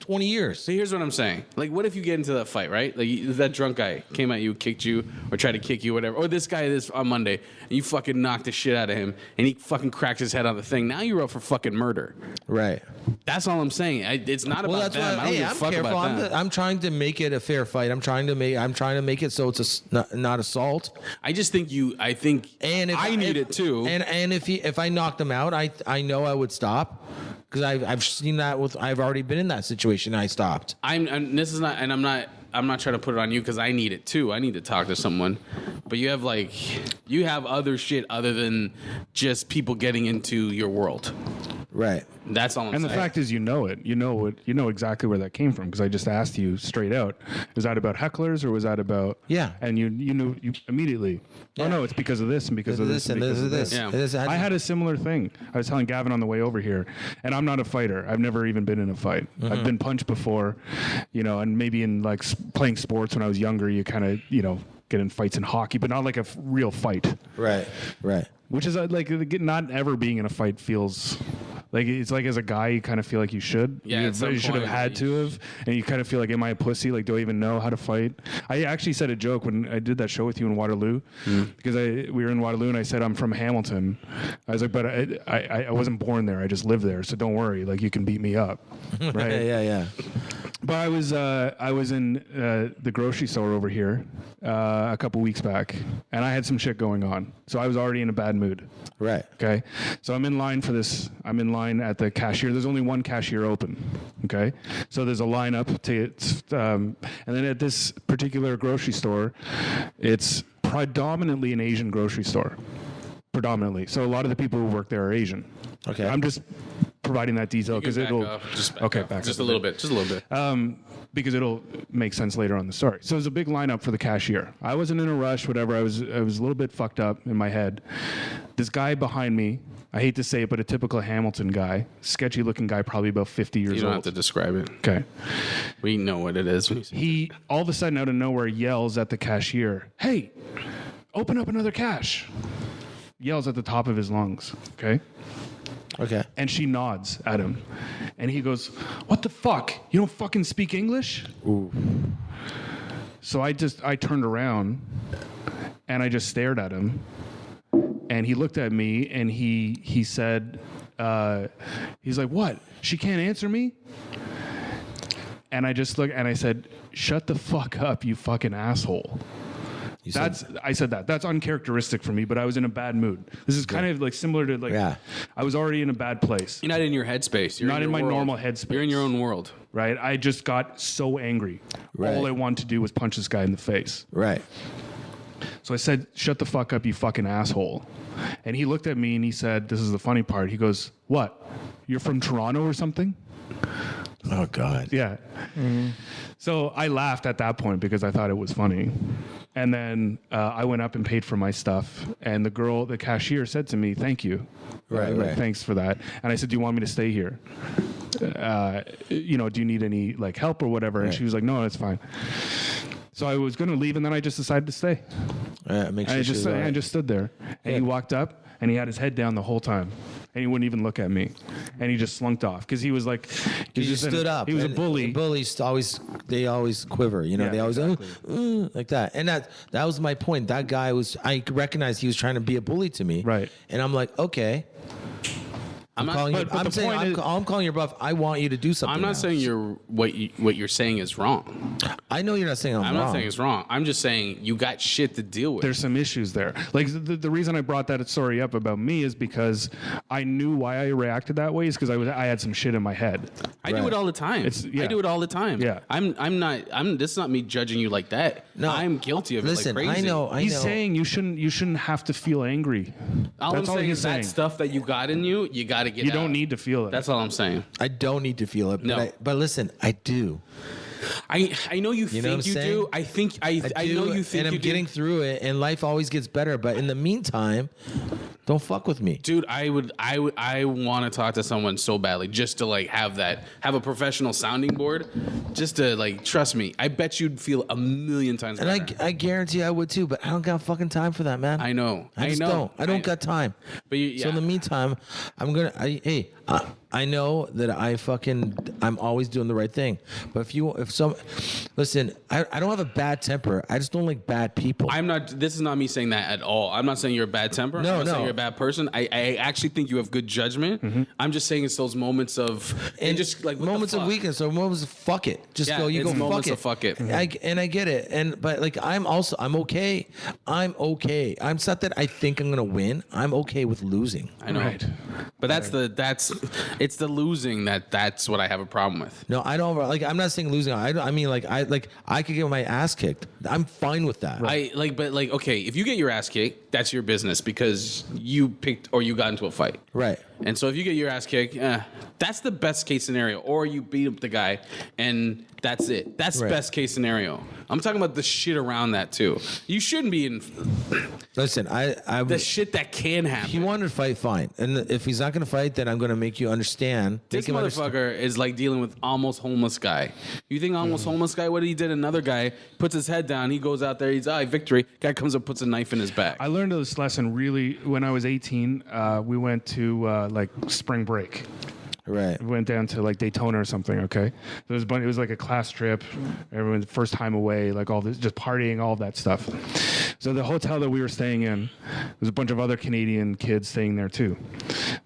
20 years. So here's what I'm saying. Like, what if you get into that fight, right? Like, that drunk guy came at you, kicked you, or tried to kick you, whatever. Or this guy on Monday, and you fucking knocked the shit out of him, and he fucking cracked his head on the thing. Now you're up for fucking murder. Right. That's all I'm saying. It's not about them. I don't give a fuck about them. I'm trying to make it a fair fight. I'm trying to make it so it's not assault. I just think and if I need it too. And if I knocked him out, I know I would stop. because I've seen that I've already been in that situation. I stopped. I'm not trying to put it on you because I need it too. I need to talk to someone. But you have other shit other than just people getting into your world. Right. That's all I'm saying. And the fact is, you know exactly where that came from because I just asked you straight out. Was that about hecklers or was that about? Yeah. And you knew immediately. Yeah. Oh no, it's because of this and because of this and because of this. Yeah. I had a similar thing. I was telling Gavin on the way over here, and I'm not a fighter. I've never even been in a fight. Mm-hmm. I've been punched before, and maybe in like playing sports when I was younger, you kind of get in fights in hockey, but not like a real fight. Right. Which is like not ever being in a fight feels like it's like as a guy you kind of feel like you should. Yeah, you should have had to have, and you kind of feel like, am I a pussy? Like, do I even know how to fight? I actually said a joke when I did that show with you in Waterloo, because we were in Waterloo and I said I'm from Hamilton. I was like, but I wasn't born there. I just lived there, so don't worry. Like, you can beat me up, right? Yeah. But I was in the grocery store over here a couple weeks back, and I had some shit going on, so I was already in a bad mood. Right. Okay. So I'm in line for this. I'm in line at the cashier. There's only one cashier open. Okay. So there's a line up to and then at this particular grocery store, it's predominantly an Asian grocery store. Predominantly. So a lot of the people who work there are Asian. Okay. I'm just providing that detail because it'll. Back just up a little bit. Just a little bit. Because it'll make sense later on the story. So there's a big lineup for the cashier. I wasn't in a rush, whatever. I was a little bit fucked up in my head. This guy behind me, I hate to say it, but a typical Hamilton guy, sketchy looking guy, probably about 50 years old. You don't have to describe it. Okay. We know what it is. He all of a sudden out of nowhere yells at the cashier, "Hey, open up another cash." Yells at the top of his lungs. Okay. Okay. And she nods at him. And he goes, "What the fuck? You don't fucking speak English?" Ooh. So I turned around and I just stared at him. And he looked at me and he said, he's like, "What? She can't answer me?" And I just looked and I said, "Shut the fuck up, you fucking asshole." I said that. That's uncharacteristic for me, but I was in a bad mood. This is kind of like similar to like I was already in a bad place. You're not in your headspace. You're not in my world. normal headspace. You're in your own world. Right? I just got so angry. Right. All I wanted to do was punch this guy in the face. Right. So I said, "Shut the fuck up, you fucking asshole." And he looked at me and he said, this is the funny part. He goes, "What? You're from Toronto or something?" Oh, God. Yeah. Mm-hmm. So I laughed at that point because I thought it was funny. And then I went up and paid for my stuff. And the cashier said to me, "Thank you." Right. Thanks for that. And I said, "Do you want me to stay here? Do you need any like help or whatever?" And she was like, "No, it's fine." So I was going to leave, and then I just decided to stay. I just stood there. And he walked up, and he had his head down the whole time. And he wouldn't even look at me. And he just slunked off because he was like... He just stood up. He was a bully. Bullies always quiver, Yeah, they always exactly. like that. And that was my point. That guy I recognized he was trying to be a bully to me. Right. And I'm like, okay. I'm calling your bluff. I want you to do something. I'm not saying what you're saying is wrong. I know you're not saying I'm wrong. not saying it's wrong. I'm just saying you got shit to deal with. There's some issues there. Like the reason I brought that story up about me is because I knew why I reacted that way is because I had some shit in my head. I do it all the time. I do it all the time. Yeah. This is not me judging you like that. No, I'm guilty of listen, it like crazy. I know. He's saying you shouldn't have to feel angry. All That's I'm all saying he's is saying. that stuff that you got in you, you got to get You out. don't need to feel it. That's all I'm saying. I don't need to feel it. No. But listen, I do. I know you think know what I'm you saying? do. I know you think and I'm getting through it, and life always gets better. But in the meantime, don't fuck with me, dude. I want to talk to someone so badly just to like have a professional sounding board, just to like trust me. I bet you'd feel a million times better. And I guarantee I would too. But I don't got fucking time for that, man. I know. I don't. I don't got time. But So in the meantime, I know that I'm always doing the right thing. But listen, I don't have a bad temper. I just don't like bad people. This is not me saying that at all. I'm not saying you're a bad temper. No, I'm not saying you're a bad person. I actually think you have good judgment. Mm-hmm. I'm just saying it's those moments of just like moments of weakness or moments of fuck it. Just go. You go. Moments fuck it. of fuck it. I get it. But like I'm okay. I'm okay. It's not that I think I'm gonna win. I'm okay with losing. I know. Right. But that's It's the losing that's what I have a problem with. No, I don't like. I'm not saying losing. I mean like I could get my ass kicked. I'm fine with that. Okay, if you get your ass kicked, that's your business because you picked or you got into a fight. Right. And so if you get your ass kicked, that's the best case scenario. Or you beat up the guy and that's it. That's Right. best case scenario. I'm talking about the shit around that too. You shouldn't be in Listen, the shit that can happen. he wanted to fight, fine. And if he's not going to fight, then I'm going to make you understand. This motherfucker is like dealing with almost homeless guy. You think almost homeless guy? What he did? Another guy puts his head down. He goes out there. He's victory. Guy comes up, puts a knife in his back. I learned this lesson really when I was 18. We went to like spring break. Right. We went down to like Daytona or something. Okay, there was it was like a class trip. Everyone's first time away, like all this, just partying, all that stuff. So the hotel that we were staying in, there's a bunch of other Canadian kids staying there too.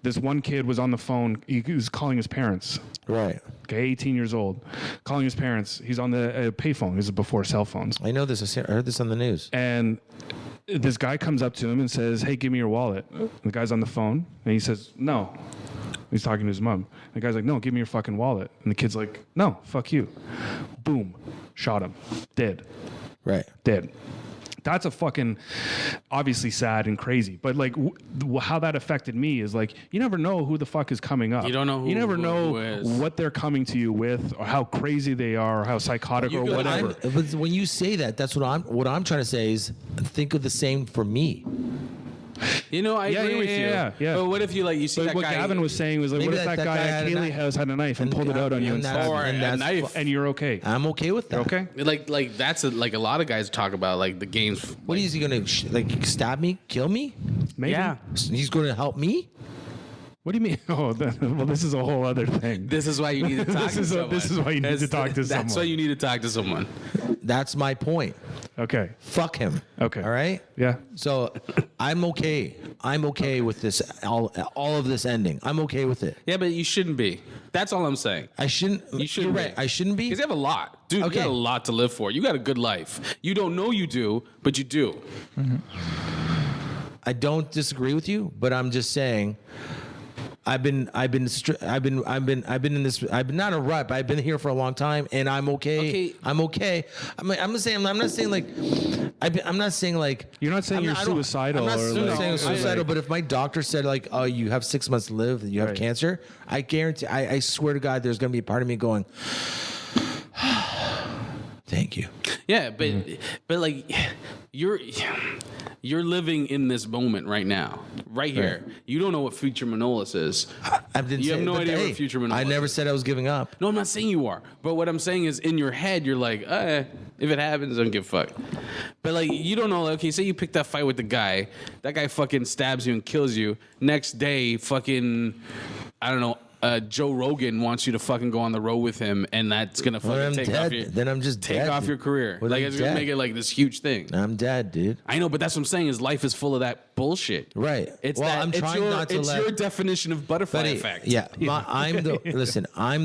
This one kid was on the phone. He was calling his parents. Right. Okay, 18 years old, calling his parents. He's on the payphone. This is before cell phones. I know this. I heard this on the news. And this guy comes up to him and says, "Hey, give me your wallet." The guy's on the phone, and he says, "No." He's talking to his mom. The guy's like, "No, give me your fucking wallet." And the kid's like, "No, fuck you." Boom. Shot him. Dead. Right. Dead. That's a fucking obviously sad and crazy. But like how that affected me is like, you never know who the fuck is coming up. You don't know who You never know who is. what they're coming to you with or how crazy they are or how psychotic or whatever. But when you say that, that's what I'm trying to say is think of the same for me. You know, I agree with you. Yeah. But what if you you see But that what guy? Gavin was saying was like, Maybe what if that guy at Kaylee House had a knife and pulled it out on you and stabbed Or you? a knife. And you're okay. I'm okay with that. Okay. Like that's like a lot of guys talk about like the games. What is he gonna stab me, kill me? Maybe. Yeah. He's gonna help me? What do you mean? Oh, well, this is a whole other thing. This is why you need to talk to someone. This is why you need to talk to someone. That's why you need to talk to someone. That's my point. Okay. Fuck him. Okay. All right. Yeah. So I'm okay. I'm okay with this. All of this ending. I'm okay with it. Yeah, but you shouldn't be. That's all I'm saying. I shouldn't. You shouldn't. You're right. I shouldn't be. Because you have a lot, dude. Okay. You got a lot to live for. You got a good life. You don't know you do, but you do. I don't disagree with you, but I'm just saying. I've been in this. I've been not a rut, but I've been here for a long time, and I'm okay. Okay. I'm okay. I'm not saying like. I'm not saying like. You're not saying you're suicidal. I'm not or saying like, suicidal, but if my doctor said like, "Oh, you have 6 months to live, and you have Right. cancer," I guarantee. I swear to God, there's gonna be a part of me going. Thank you. Yeah, but like you're living in this moment right now, right here. Right. You don't know what future Manolis is. You have no idea what future Manolis I never is. said I was giving up. No, I'm not saying you are. But what I'm saying is in your head, you're like, if it happens, I don't give a fuck. But like, you don't know, okay, say you pick that fight with the guy. That guy fucking stabs you and kills you. Next day, fucking, I don't know, Joe Rogan wants you to fucking go on the road with him, and that's gonna fucking take off your. Then I'm just take dead, off dude. your career. Well, Like I'm it's gonna dead. make it like this huge thing. I'm dead, dude. I know, but that's what I'm saying. Is life is full of that bullshit. Right. It's Well, that. I'm it's trying your, not to it's let- your definition of butterfly Buddy, effect. yeah, I'm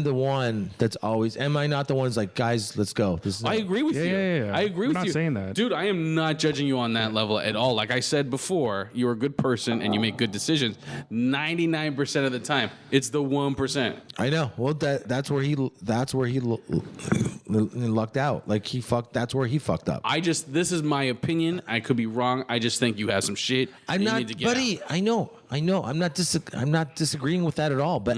the one that's always. Am I not the one that's like, guys, let's go? This is I agree with you. Yeah. I agree I'm with not you. saying that. Dude, I am not judging you on that level at all. Like I said before, you're a good person and you make good decisions. 99% of the time, it's the 1%. I know. Well, that's where he lucked out. Like he fucked. That's where he fucked up. This is my opinion. I could be wrong. I just think you have some shit. I'm you not, need to get buddy. out. I know. I'm not disagreeing with that at all. But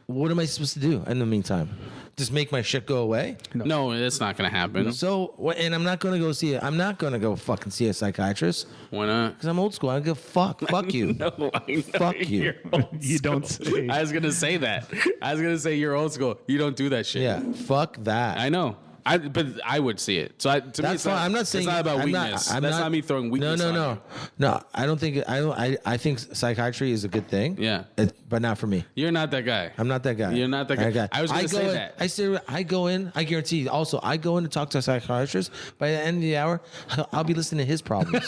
what am I supposed to do in the meantime? Just make my shit go away? No, that's not going to happen. So, and I'm not gonna go see it. I'm not gonna go fucking see a psychiatrist Why not? because I'm old school. I go fuck you. No, I know. Fuck you. You're old You don't school. say. I was going to say that. I was going to say you're old school. You don't do that shit. Yeah, fuck that. I know. But I would see it. So to me, That's it's fine. not, I'm not saying it's not about I'm not- weakness. I'm That's not me throwing weakness. on you. No. I don't think. I think psychiatry is a good thing. Yeah. But not for me. You're not that guy. I'm not that guy. You're not that guy. I was gonna say go in, that. I go in. I guarantee. Also, I go in to talk to a psychiatrist. By the end of the hour, I'll be listening to his problems.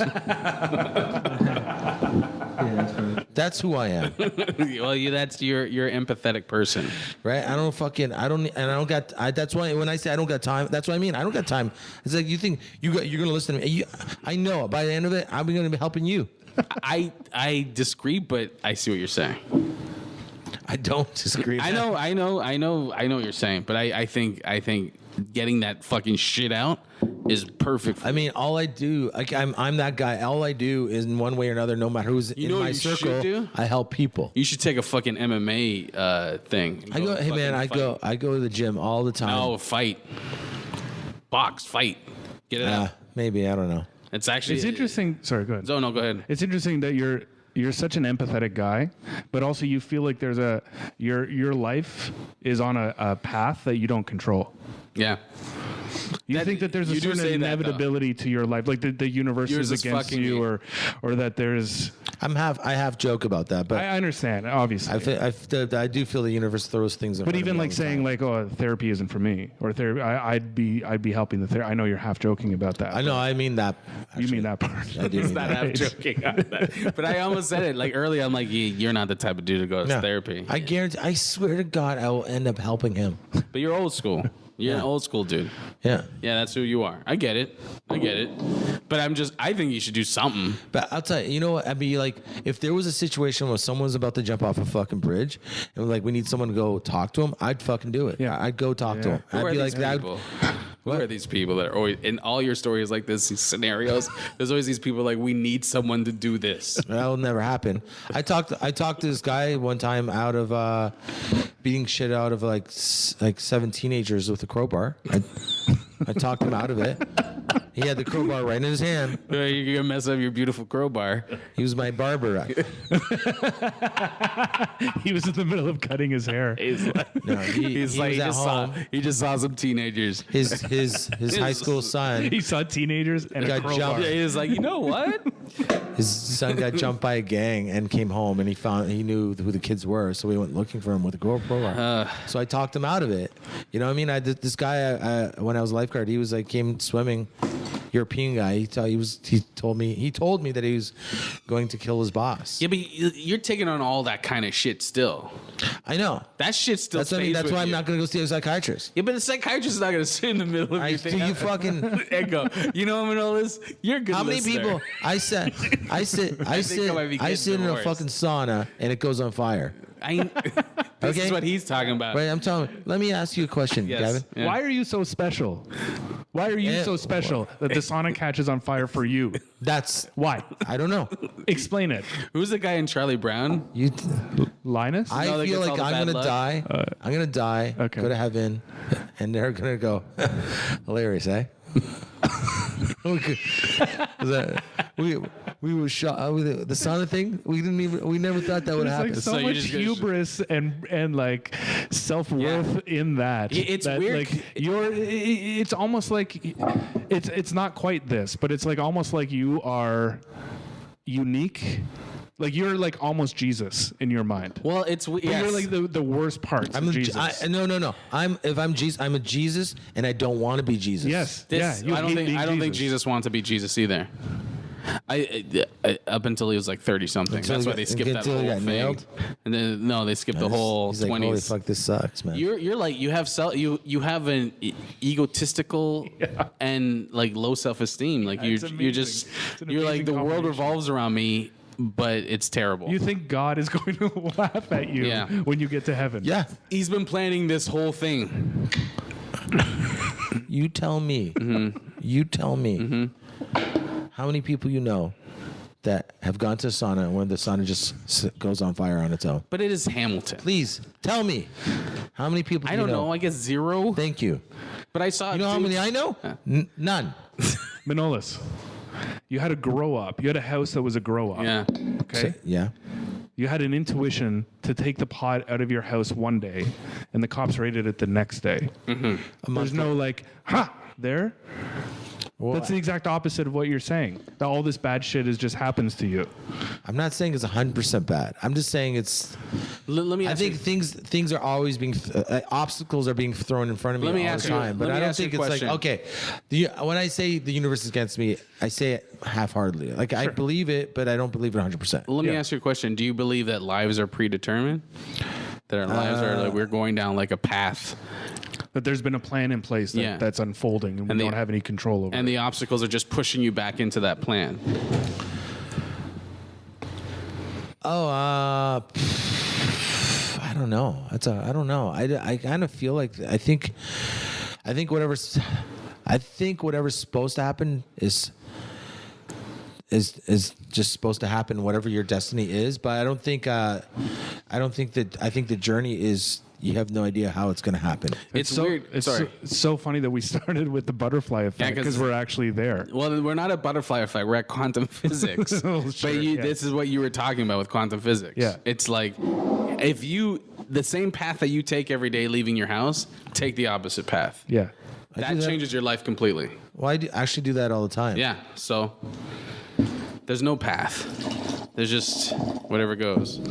That's who I am, Well, that's your empathetic person. right? I don't got. That's why when I say I don't got time, that's what I mean. I don't got time. It's like you think you're gonna listen to me. I know. By the end of it, I'm gonna be helping you. I disagree, but I see what you're saying. I don't disagree. I know what you're saying, but I think getting that fucking shit out is perfect. For I mean, all I do, like I'm that guy. All I do is in one way or another, no matter who's in know my what you should circle, do? I help people. You should take a fucking MMA thing. I go, hey man, I go to the gym all the time. No, fight. Box, fight. Get it out. Maybe, I don't know. It's actually It's interesting. Sorry, go ahead. Oh no, go ahead. It's interesting that you're such an empathetic guy, but also you feel like there's your life is on a path that you don't control. Yeah. You think that there's a you do certain say that, inevitability to your life, like the universe Yours is is against fucking you, me. or that there's. I have joke about that, but I understand, obviously. I do feel the universe throws things. But even like saying like, "Oh, therapy isn't for me," or therapy, I'd be helping the therapy. I know you're half joking about that. I know. I mean that. You mean that part? I do mean Not that. half joking on that. But I almost said it like earlier. I'm like, you're not the type of dude to go to No. therapy. I guarantee. I swear to God, I will end up helping him. But you're old school. You're an old school dude. Yeah. Yeah, that's who you are. I get it. But I think you should do something. But I'll tell you, you know what? I'd be like, if there was a situation where someone's about to jump off a fucking bridge and like we need someone to go talk to him, I'd fucking do it. Yeah. I'd go talk to him. Who I'd are be these like that. people? Who are these people that are always in all your stories like this, these scenarios? There's always these people like, we need someone to do this. That'll never happen. I talked to this guy one time out of beating shit out of like 7 teenagers with a crowbar. I talked him out of it. He had the crowbar right in his hand. You're gonna mess up your beautiful crowbar. He was my barber. He was in the middle of cutting his hair. No, he He's like, was at home. he just saw some teenagers. His high school son. He saw teenagers and a Got crowbar. jumped. Yeah, he was like, you know what? His son got jumped by a gang and came home, and he knew who the kids were, so we went looking for him with a crowbar. So I talked him out of it. You know what I mean? I did this guy when I was a lifeguard. He was like came swimming. European guy. He told me that he was going to kill his boss. Yeah, but you're taking on all that kind of shit still. I know. That shit still. That's what I mean. That's why I'm not going to go see a psychiatrist. Yeah, but the psychiatrist is not going to sit in the middle of your thing. You fucking and go, you know what, Manolis? You're a good. How many listener. people? I sit I in a fucking sauna and it goes on fire. This Okay? is what he's talking about. Right? I'm telling you. Let me ask you a question, Yes. Gavin. Yeah. Why are you so special? Why are you Yeah. so special that the sauna catches on fire for you? That's Why? I don't know. Explain it. Who's the guy in Charlie Brown? You. Linus? I No, that feel gets like all the I'm bad gonna luck. die. I'm gonna die. Okay. Go to heaven, and they're gonna go. Hilarious, eh? Okay. We were shot with the sauna thing. We never thought that would There's happen. like so So you're much just gonna hubris and like self-worth in that. It's that, weird. Like it's almost like it's not quite this, but it's like almost like you are unique. Like you're like almost Jesus in your mind. Well, it's But yes. you're like the worst parts of Jesus. No. If I'm Jesus, I'm a Jesus, and I don't want to be Jesus. Yes. This, yeah. I don't think Jesus wanted to be Jesus either. I up until he was like 30 something. Until That's he why got- they skipped that until he whole got thing. nailed? And then no, they skipped the whole He's like, holy 20s. fuck, this sucks, man. You're like you have you have an egotistical and like low self-esteem. Like It's you're amazing. just It's an you're like amazing the world combination. revolves around me, but it's terrible. You think God is going to laugh at you Yeah. when you get to heaven? Yeah. He's been planning this whole thing. You tell me. Mm-hmm. You tell me. How many people you know that have gone to a sauna when the sauna just goes on fire on its own? But it is Hamilton. Please tell me. How many people? I do don't you know. I guess 0. Thank you. But I saw. You know how many I know? None. Manolis, you had a grow up. You had a house that was a grow up. Yeah. Okay. Yeah. You had an intuition to take the pot out of your house one day, and the cops raided it the next day. There's no like, there. Well, That's the exact opposite of what you're saying. That all this bad shit just happens to you. I'm not saying it's 100% bad. I'm just saying it's. Let me I ask think you. things are always being obstacles are being thrown in front of me Let me all ask the you- time. But let I me don't ask you think a it's like question. when I say the universe is against me, I say it half-heartedly. Like I believe it, but I don't believe it 100%. Let me ask you a question. Do you believe that lives are predetermined? That our lives are like we're going down like a path, That there's been a plan in place that's unfolding, and we don't have any control over and it. the obstacles are just pushing you back into that plan. Oh, I don't don't know. I don't know. I kind of feel like I think whatever's supposed to happen is just supposed to happen, whatever your destiny is. But I think the journey is, you have no idea how it's going to happen. It's so weird. It's Sorry. so funny that we started with the butterfly effect because we're actually there. Well, we're not at butterfly effect. We're at quantum physics. Sure, This is what you were talking about with quantum physics. Yeah. It's like the same path that you take every day leaving your house, take the opposite path. Yeah. That changes your life completely. Well, I actually do that all the time. Yeah. So there's no path. There's just whatever goes.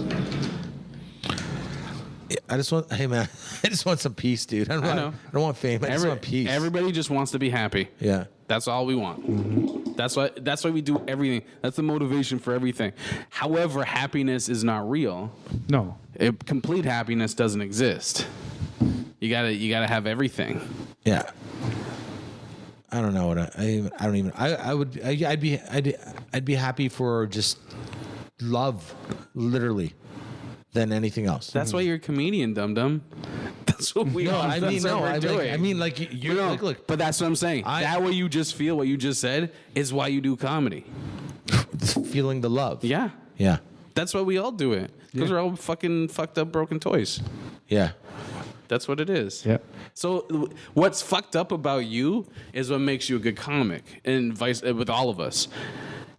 I just want some peace, dude. I don't want fame. I just want peace. Everybody just wants to be happy. Yeah. That's all we want. Mm-hmm. That's why we do everything. That's the motivation for everything. However, happiness is not real. No. Complete happiness doesn't exist. You gotta have everything. Yeah. I don't know what I'd be happy for just love, literally, than anything else. That's why you're a comedian, dum dum. That's what we are. Look, but that's what I'm saying. That way you just feel what you just said is why you do comedy. feeling the love. Yeah. Yeah. That's why we all do it. Because we're all fucking fucked up, broken toys. Yeah. That's what it is. Yeah. So what's fucked up about you is what makes you a good comic, and vice with all of us.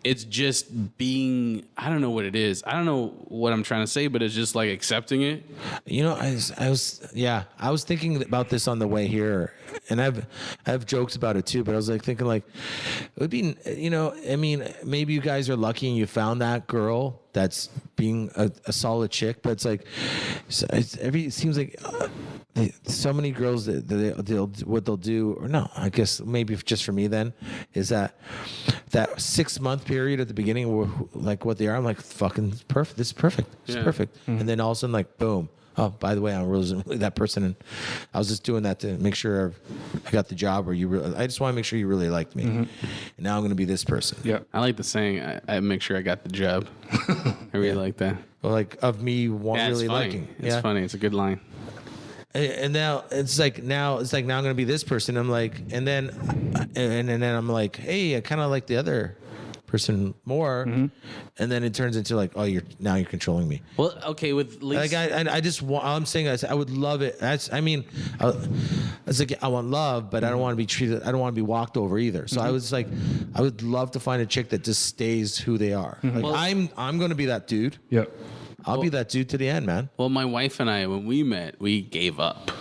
It's just being, I don't know what it is. I don't know what I'm trying to say, but it's just like accepting it. You know, I was thinking about this on the way here, and I have jokes about it too, but I was like thinking like, it would be, you know, I mean, maybe you guys are lucky and you found that girl that's being a solid chick, but it's like, it seems like so many girls what they'll do, or no, I guess maybe just for me then, is that 6 month period at the beginning, like what they are, I'm like, fucking perfect. This is perfect. This is perfect. Mm-hmm. And then all of a sudden, like, boom. Oh, by the way, I wasn't really that person, and I was just doing that to make sure I got the job, or I just want to make sure you really liked me. Mm-hmm. And now I'm going to be this person. Yeah, I like the saying. I make sure I got the job. I really like that. Well, like of me really funny. liking. It's funny. It's a good line. And now it's like now I'm going to be this person. I'm like, and then I'm like, hey, I kind of like the other person more, mm-hmm. And then it turns into like, oh, you're controlling me. Well, okay, with Lisa, like I just want. I'm saying I would love it. It's like I want love, but I don't want to be treated. I don't want to be walked over either. So mm-hmm. I was like, I would love to find a chick that just stays who they are. Mm-hmm. Like I'm going to be that dude. Yep. I'll be that dude to the end, man. Well, my wife and I, when we met, we gave up.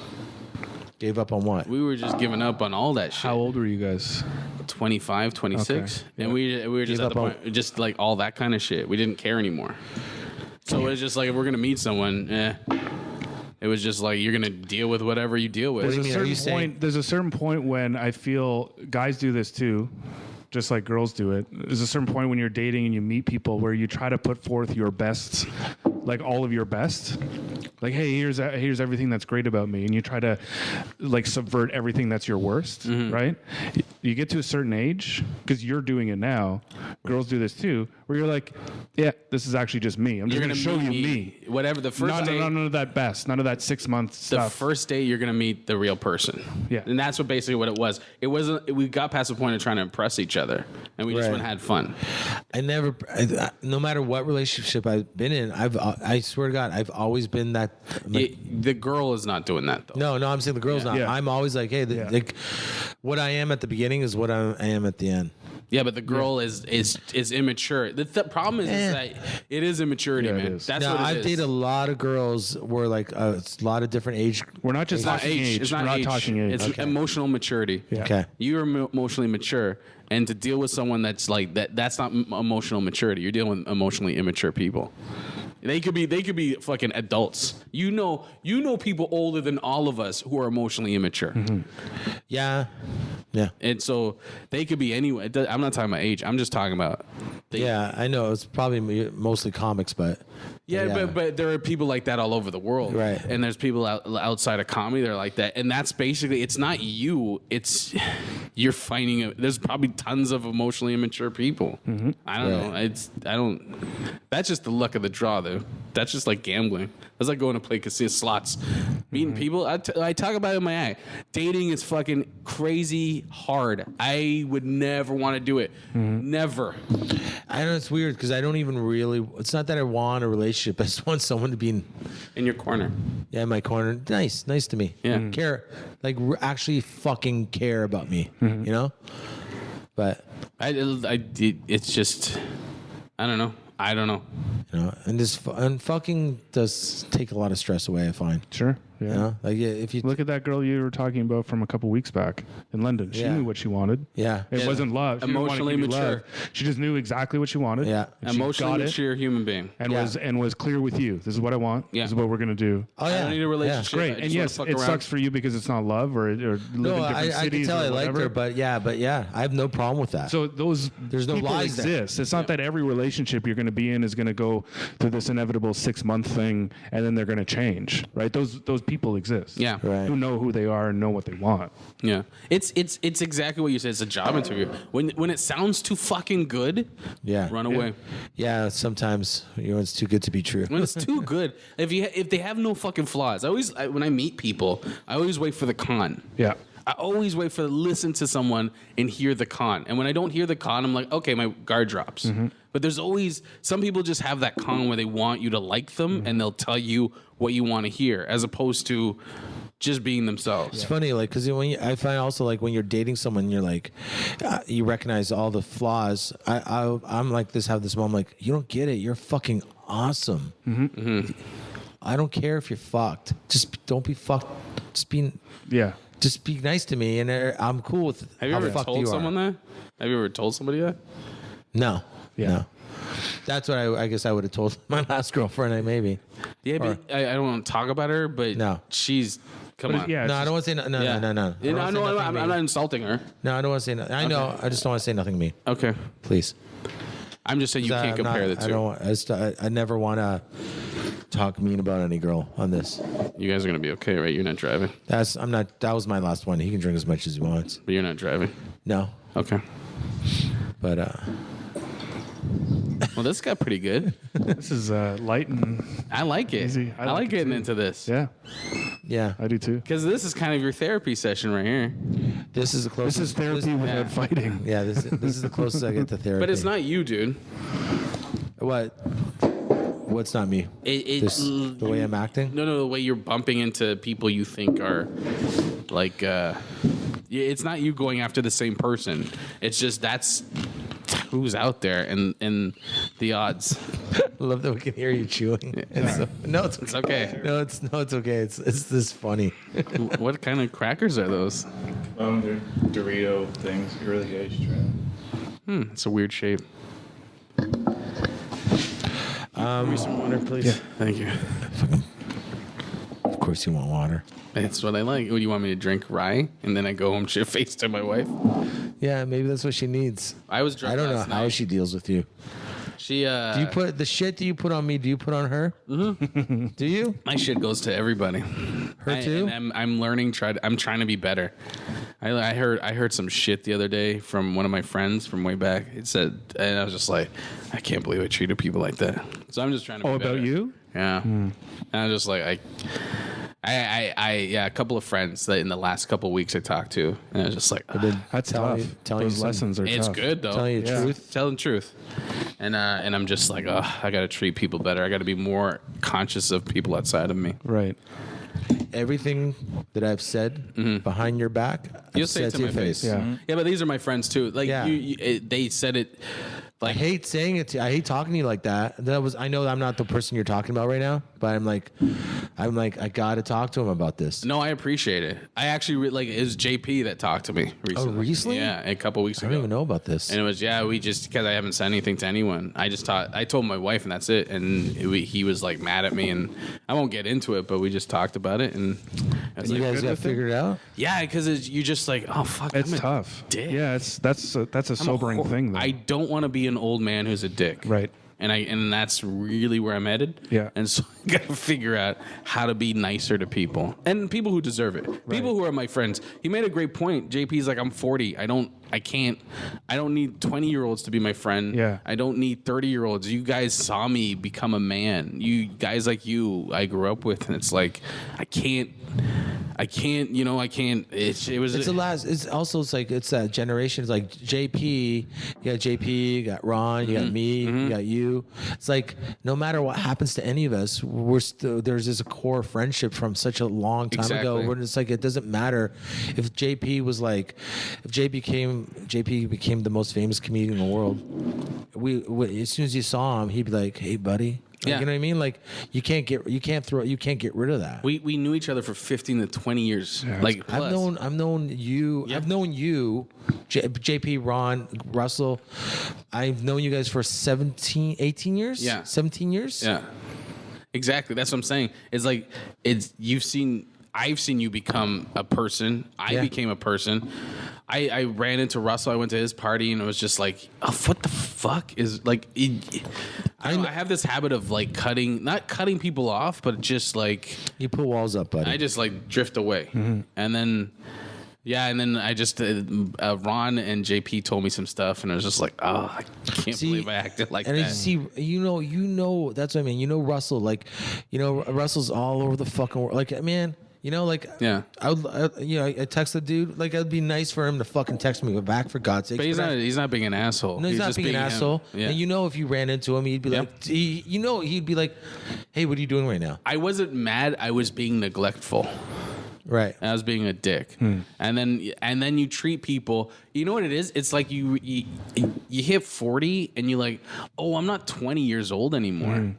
Gave up on what? We were just giving up on all that shit. How old were you guys? 25, 26. Okay. And yeah. we were just at the point, just like all that kind of shit. We didn't care anymore. So it was just like, if we're going to meet someone, it was just like, you're going to deal with whatever you deal with. There's a certain point when I feel guys do this too, just like girls do it. There's a certain point when you're dating and you meet people where you try to put forth your best, like all of your best. Like, hey, here's everything that's great about me, and you try to like subvert everything that's your worst, mm-hmm. right? You get to a certain age, because you're doing it now. Girls do this too, where you're like, yeah, this is actually just me. I'm just going to show you me. Whatever the first date. None of that best. None of that 6 month stuff. The first date, you're going to meet the real person. Yeah. And that's basically what it was. It wasn't. We got past the point of trying to impress each other, and we just went and had fun. No matter what relationship I've been in, I swear to God, I've always been that. The girl is not doing that though. No, I'm saying the girl's not. Yeah. I'm always like, hey, what I am at the beginning is what I am at the end. Yeah, but the girl is immature. The problem is that it is immaturity, man. That's what it is. I've dated a lot of girls where like it's a lot of different age. We're not just talking age. It's not talking age. It's emotional maturity. Yeah. Okay. You are emotionally mature, and to deal with someone that's like that's not emotional maturity. You're dealing with emotionally immature people. They could be fucking adults. You know people older than all of us who are emotionally immature. Mm-hmm. Yeah. Yeah. And so they could be anyway. I'm not talking about age. I'm just talking about. I know it's probably mostly comics, but. But there are people like that all over the world. Right. And there's people outside of comedy that are like that. And that's basically, it's not you. It's you're finding there's probably tons of emotionally immature people. Mm-hmm. I don't know. That's just the luck of the draw, though. that's just like gambling. That's like going to play casino slots, meeting people. I talk about it in my act. Dating is fucking crazy hard. I would never want to do it. Never. I know it's weird because I don't even really. It's not that I want a relationship. I just want someone to be In your corner. in my corner. Nice to me. Yeah. Care, like actually fucking care about me. You know. But It's just, I don't know. you know, and fucking does take a lot of stress away. I find. Sure. Yeah. You know, like if you Look at that girl you were talking about from a couple weeks back in London. She Yeah. knew what she wanted. Yeah. It Yeah. wasn't love. She didn't want to Emotionally give you mature. love. She just knew exactly what she wanted. Yeah. And she Emotionally got it mature human being. and Yeah. was clear with you. This is what I want. Yeah. This is what we're gonna do. Oh I yeah. don't need a relationship. Great. I And just yes, wanna it fuck around. sucks for you because it's not love or live No, in different I can cities tell or I liked whatever. her, but yeah, I have no problem with that. So there's no people lies there. exist. It's not that every relationship you're going to be in is going to go through this inevitable 6-month thing and then they're going to change, right? Those people exist. Yeah. Right. Who know who they are and know what they want. Yeah, it's exactly what you said. It's a job interview. When it sounds too fucking good, Yeah. run away. Yeah, sometimes it's too good to be true. When it's too good, if they have no fucking flaws, when I meet people, I always wait for the con. Yeah. I always wait for listen to someone and hear the con. And when I don't hear the con, I'm like, okay, my guard drops. But there's always some people just have that con where they want you to like them and they'll tell you what you want to hear, as opposed to just being themselves. It's funny, like, because I find also like when you're dating someone, you're like, you recognize all the flaws. I'm like this, have this moment, like, you don't get it. You're fucking awesome. I don't care if you're fucked. Just don't be fucked. Just be nice to me, and I'm cool with. Have you how ever fucked told you someone are. that? Have you ever told somebody that? No. Yeah. No. That's what I guess I would have told my last girlfriend. Maybe. Yeah, but I don't want to talk about her, but No. she's come on. Yeah. No, I don't want to say no. No. Yeah. No. You know, I know I'm not insulting her. No, I don't want to say no. I know. I just don't want to say nothing mean. Okay, Please. I'm just saying you can't compare the two. I never want to talk mean about any girl on this. You guys are gonna be okay, right? You're not driving, I'm not. That was my last one. He can drink as much as he wants. but you're not driving. No, Okay. but Well, this got pretty good. This is light and I like it. Easy. I I like like it getting too. into this. yeah, yeah, I do too. Because this is kind of your therapy session right here. this is the closest. This is therapy without yeah. fighting. Yeah, this is the closest I get to therapy. But it's not you, dude. What? What's not me? The way I'm acting. No, the way you're bumping into people you think are like. It's not you going after the same person. It's just that's who's out there and the odds. I love that we can hear you chewing. No, it's okay. No, it's okay. It's this funny. What kind of crackers are those? They're Dorito things. You really guys should try them. It's a weird shape. Give me some water, please. Yeah. Thank you. Of course, you want water. That's what I like. What, do you want me to drink rye and then I go home shit face to my wife? Yeah, maybe that's what she needs. I was drunk I don't know last how night. she deals with you. She Do you put the shit that you put on me? Do you put on her? Mm-hmm. Do you? my shit goes to everybody. Her too? And I'm learning. I'm trying to be better. I heard some shit the other day from one of my friends from way back. It said, and I was just like, I can't believe I treated people like that. So I'm just trying to. Oh, be better. about you? Yeah. And I was just like, a couple of friends that in the last couple of weeks I talked to, and I was just like, That's Telling tough. you- telling Those you some- lessons are it's tough. good though. Telling you the Yeah. truth. Telling the truth. And I'm just like, I got to treat people better. I got to be more conscious of people outside of me. Right. Everything that I've said behind your back, You'll I've say it said to my face. Yeah. Yeah, but these are my friends too. Like Yeah. they said it. I Like hate saying it to you. I hate talking to you like that. I know I'm not the person you're talking about right now, but I'm like, I got to talk to him about this. no, I appreciate it. I actually it was JP that talked to me recently. recently? Yeah, a couple weeks I ago. don't even know about this. And it was we just because I haven't said anything to anyone. I told my wife and that's it. And he was like mad at me, and I won't get into it, but we just talked about it, and I was You like, guys good got with it? figured out? yeah, because you're just like, oh fuck, It's I'm a tough. dick. Yeah, that's a I'm a sobering thing. Though. I don't want to be an old man who's a dick. Right. and that's really where I'm headed. Yeah. And so I gotta figure out how to be nicer to people and people who deserve it. Right. People who are my friends. He made a great point. JP's like, I'm 40. I don't need 20-year-olds to be my friend. Yeah. I don't need 30-year-olds. You guys saw me become a man. You guys like you, I grew up with, and it's like, I can't. It's the last. It's that generation. It's like JP. You got JP. You got Ron. You got me. You got you. It's like no matter what happens to any of us, there's this core friendship from such a long time ago. Where it's like it doesn't matter if JP became the most famous comedian in the world. As soon as you saw him, he'd be like, "Hey, buddy." Like, you know what I mean? Like you can't get rid of that. We knew each other for 15 to 20 years. Yeah. Like plus. I've known you. Yep. I've known you, JP, Ron, Russell. I've known you guys for 18 years. Yeah. 17 years. Yeah. Exactly. That's what I'm saying. It's like I've seen you become a person. I became a person. I ran into Russell. I went to his party, and it was just like, oh, what the fuck is like? I have this habit of like not cutting people off, but just like you put walls up, buddy. I just like drift away, and then. Yeah, and then I just Ron and JP told me some stuff, and I was just like, oh, I can't believe I acted like that. And you know, that's what I mean. You know, Russell, like, Russell's all over the fucking world. Like, man. I text the dude. Like, it'd be nice for him to fucking text me back, for God's sake. But he's not being an asshole. No, he's not just being an asshole. Yeah. And if you ran into him, he'd be like, he'd be like, hey, what are you doing right now? I wasn't mad. I was being neglectful. Right. I was being a dick. And then you treat people. You know what it is? It's like you hit 40 and you're like, oh, I'm not 20 years old anymore.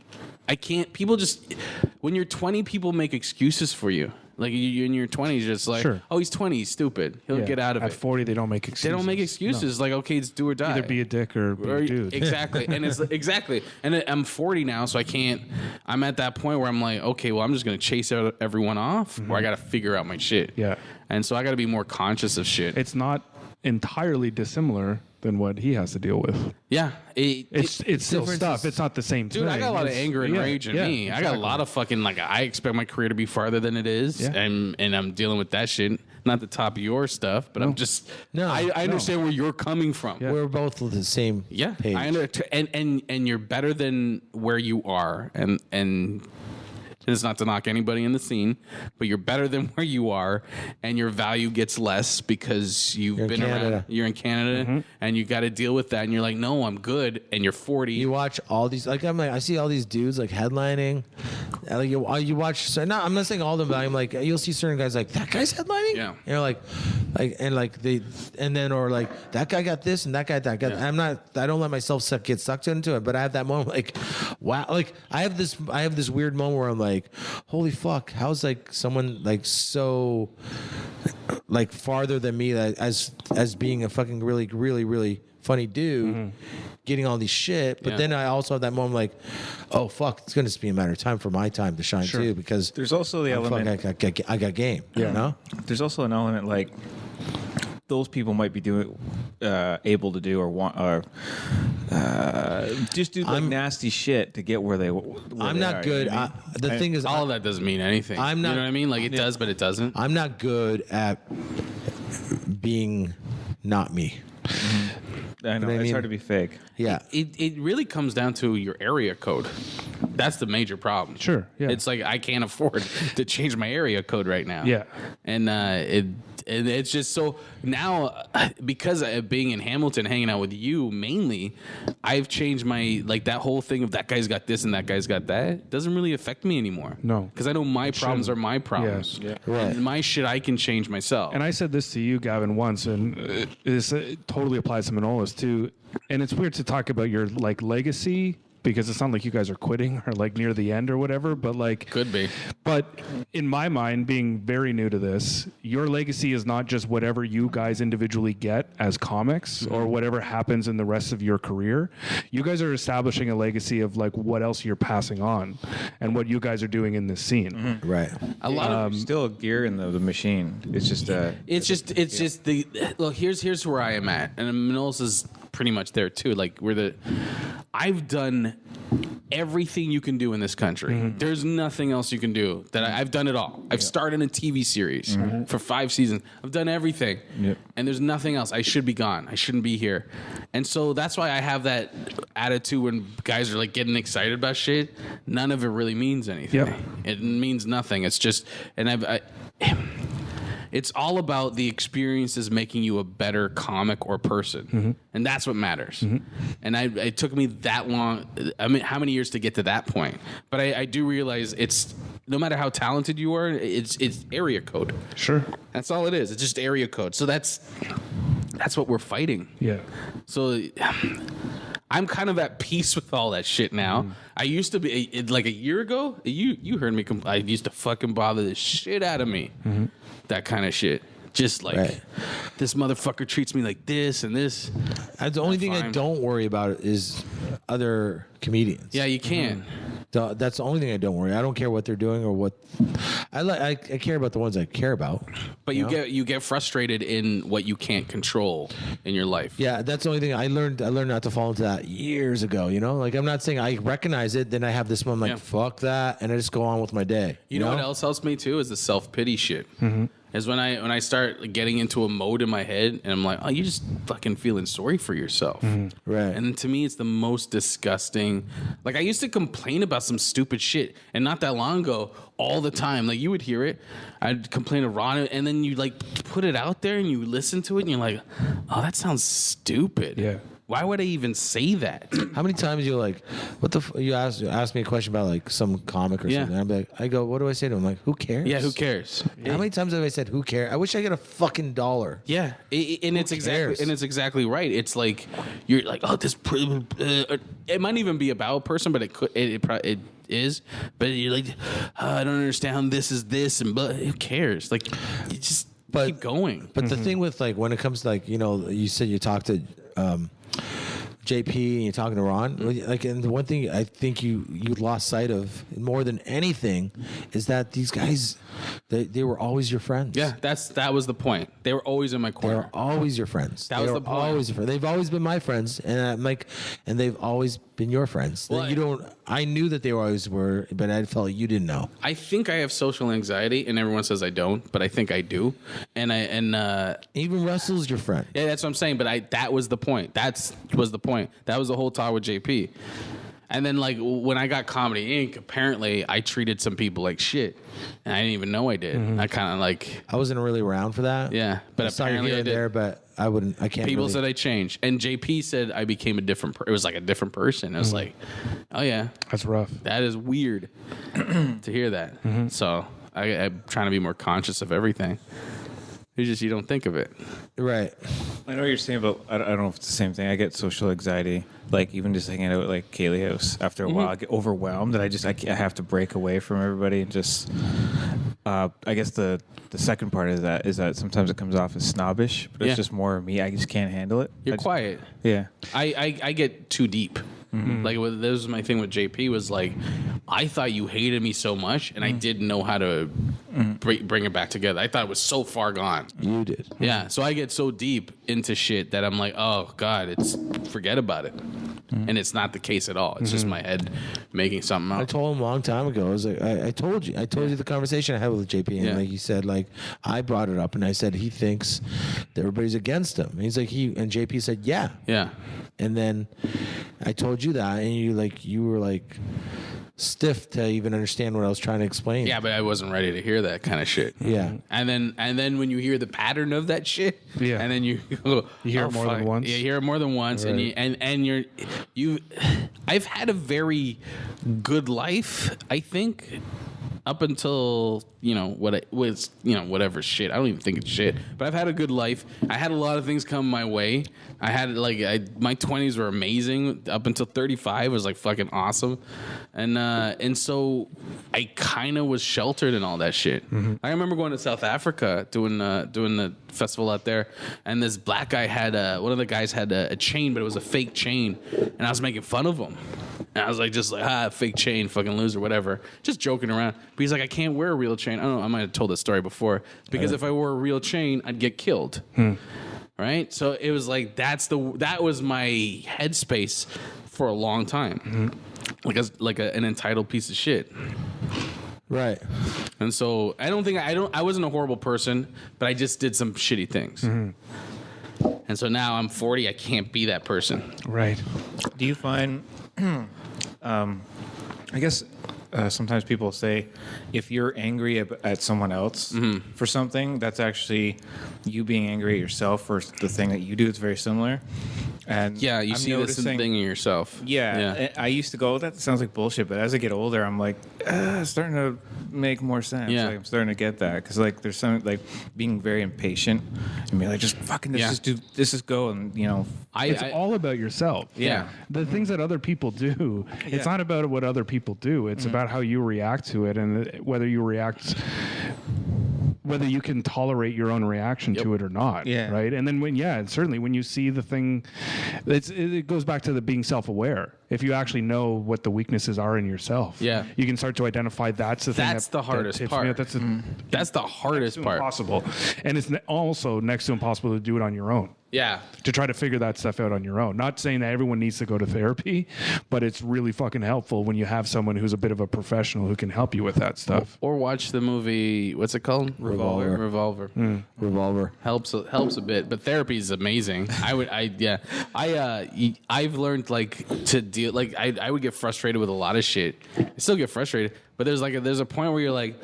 I can't. People just when you're 20, people make excuses for you. Like you in your 20s, just like, oh, he's 20, he's stupid. He'll get out of it. At 40, they don't make excuses. They don't make excuses. No. Like, okay, it's do or die. Either be a dick or be a dude. Exactly. And it's exactly. And I'm 40 now, so I can't. I'm at that point where I'm like, okay, well, I'm just gonna chase everyone off, or I got to figure out my shit. Yeah. And so I got to be more conscious of shit. It's not entirely dissimilar than what he has to deal with. Yeah. It's still stuff. It's not the same thing. Dude, I got a lot of anger and rage in me. Exactly. I got a lot of fucking, like, I expect my career to be farther than it is, and I'm dealing with that shit. Not the top of your stuff, but I'm just, I understand where you're coming from. Yeah. We're both the same page. I understand, and you're better than where you are, and it's not to knock anybody in the scene, but you're better than where you are, and your value gets less because you're in Canada, and you got to deal with that. And you're like, no, I'm good. And you're 40. You watch all these, I see all these dudes like headlining. Like you watch. So I'm not saying all of them, but I'm like, you'll see certain guys like that guy's headlining. Yeah. You know, or like that guy got this and that guy that got. Yeah. I don't let myself get sucked into it, but I have that moment like, wow, like I have this weird moment where I'm like, holy fuck, how's like someone like so like farther than me as being a fucking really, really, really funny dude getting all these shit. But then I also have that moment like, oh fuck, it's gonna just be a matter of time for my time to shine too, because there's also the element I got game. You know? There's also an element like those people might be able to do or want or just do like nasty shit to get where they. I'm not good. The thing is, all of that doesn't mean anything. I'm not. You know what I mean? Like it does, but it doesn't. I'm not good at being not me. I know, it's hard to be fake. Yeah. It really comes down to your area code. That's the major problem. Sure. Yeah. It's like I can't afford to change my area code right now. Yeah. And it's just so now because of being in Hamilton, hanging out with you mainly, I've changed my like that whole thing of that guy's got this and that guy's got that. It doesn't really affect me anymore. No. Because I know my problems are my problems. Yeah. Right. And my shit I can change myself. And I said this to you, Gavin, once, and it totally applies to Manolis too. And it's weird to talk about your like legacy because it's not like you guys are quitting or like near the end or whatever, but like could be. But in my mind, being very new to this, your legacy is not just whatever you guys individually get as comics or whatever happens in the rest of your career. You guys are establishing a legacy of like what else you're passing on and what you guys are doing in this scene. Right. A lot of still a gear in the machine. It's just it's just the look. Here's where I am at, and Manolis is pretty much there too. Like I've done everything you can do in this country. There's nothing else you can do. I've done it all. I've started a TV series for 5 seasons. I've done everything. Yep. And there's nothing else. I should be gone. I shouldn't be here. And so that's why I have that attitude when guys are like getting excited about shit. None of it really means anything. Yep. It means nothing. It's just, and it's all about the experiences making you a better comic or person. And that's what matters. And it took me that long. I mean, how many years to get to that point? But I do realize it's, no matter how talented you are, it's area code. Sure. That's all it is. It's just area code. So that's what we're fighting. Yeah. So I'm kind of at peace with all that shit now. I used to be, like a year ago, you heard me, I used to fucking bother the shit out of me. That kind of shit. Just like, this motherfucker treats me like this and this. The only thing I don't worry about is other comedians. Yeah, you can. That's the only thing I don't worry. I don't care what they're doing or what. I care about the ones I care about. But you get frustrated in what you can't control in your life. Yeah, that's the only thing I learned. I learned not to fall into that years ago. You know, like I'm not saying I recognize it. Then I have this moment like fuck that, and I just go on with my day. You know what else helps me too is the self-pity shit. Is when I start getting into a mode in my head and I'm like, oh, you're just fucking feeling sorry for yourself. Right. And to me, it's the most disgusting. Like I used to complain about some stupid shit, and not that long ago, all the time. Like you would hear it, I'd complain to Ron, and then you like put it out there and you listen to it and you're like, oh, that sounds stupid. Yeah. Why would I even say that? How many times you're like, what the? You ask me a question about like some comic or something. I'm like, I go, what do I say to him? Like, who cares? Yeah, who cares? How many times have I said, who cares? I wish I got a fucking $1. Yeah, and it's exactly right. It's like you're like, oh, this. It might even be about a person, but it is. But you're like, oh, I don't understand. This is this, and but who cares? Like, you just keep going. But the thing with like when it comes to like you said you talked to. JP and you're talking to Ron, like, and the one thing I think you lost sight of more than anything is that these guys, they were always your friends. Yeah, that was the point. They were always in my corner. They were always your friends. That was the point. Always your friends. They've always been my friends, and I'm like, and they've always been your friends. Well, I knew that they always were, but I felt like you didn't know. I think I have social anxiety, and everyone says I don't, but I think I do. And even Russell's your friend. Yeah, that's what I'm saying. But that was the point. That was the point. That was the whole talk with JP. And then, like, when I got Comedy Inc., apparently I treated some people like shit. And I didn't even know I did. I kind of, like... I wasn't really around for that. Yeah, but apparently I did. There, but I can't People said I changed. And JP said I became a different person. It was like a different person. I was like, oh, yeah. That's rough. That is weird to hear that. So I'm trying to be more conscious of everything. It's just you don't think of it. Right. I know what you're saying, but I don't know if it's the same thing. I get social anxiety, like even just hanging out at like Kaylee House. After a while, I get overwhelmed, and I have to break away from everybody and just. I guess the second part of that is that sometimes it comes off as snobbish, but it's just more me. I just can't handle it. You're quiet. Yeah. I get too deep. Like this was my thing with JP was like, I thought you hated me so much, and I didn't know how to bring it back together. I thought it was so far gone. You did. Yeah, so I get so deep into shit that I'm like, oh God, forget about it. And it's not the case at all. It's just my head making something up. I told him a long time ago. I was like, I told you the conversation I had with JP, and like he said, like I brought it up, and I said he thinks that everybody's against him. And he's like and JP said, yeah. And then I told you that, and you were like stiff to even understand what I was trying to explain. Yeah, but I wasn't ready to hear that kind of shit. Yeah. And then when you hear the pattern of that shit, and then you go, you hear it more than once. Yeah, you hear it more than once, right. and I've had a very good life, I think. Up until, whatever shit. I don't even think it's shit. But I've had a good life. I had a lot of things come my way. I had, my 20s were amazing. Up until 35 was, fucking awesome. And so I kind of was sheltered in all that shit. I remember going to South Africa, doing the festival out there. And this black guy one of the guys had a chain, but it was a fake chain. And I was making fun of him. And I was fake chain, fucking loser, whatever. Just joking around. But he's like, I can't wear a real chain. I don't know. I might have told this story before because if I wore a real chain, I'd get killed. Right. So it was like that was my headspace for a long time, an entitled piece of shit. Right. And so I wasn't a horrible person, but I just did some shitty things. And so now I'm 40. I can't be that person. Right. Do you find, I guess sometimes people say if you're angry at someone else for something, that's actually you being angry at yourself for the thing that you do. It's very similar. And Yeah, you I'm see this thing in yourself. Yeah, I used to go, that sounds like bullshit, but as I get older, I'm like, it's starting to make more sense. Yeah. Like, I'm starting to get that because like there's some like being very impatient and be like, just fucking just go, and you know, It's all about yourself. Yeah. The things that other people do, it's not about what other people do. It's about how you react to it and whether you can tolerate your own reaction to it or not. Yeah. Right. And then certainly when you see the thing, it goes back to the being self-aware. If you actually know what the weaknesses are in yourself, you can start to identify that's the thing. That's the hardest part. That's the hardest part. Impossible. And it's also next to impossible to do it on your own. Yeah. To try to figure that stuff out on your own. Not saying that everyone needs to go to therapy, but it's really fucking helpful when you have someone who's a bit of a professional who can help you with that stuff. Or watch the movie, what's it called? Revolver. Revolver. Helps a bit, but therapy is amazing. I've learned like to deal, like I would get frustrated with a lot of shit. I still get frustrated, but there's a point where you're like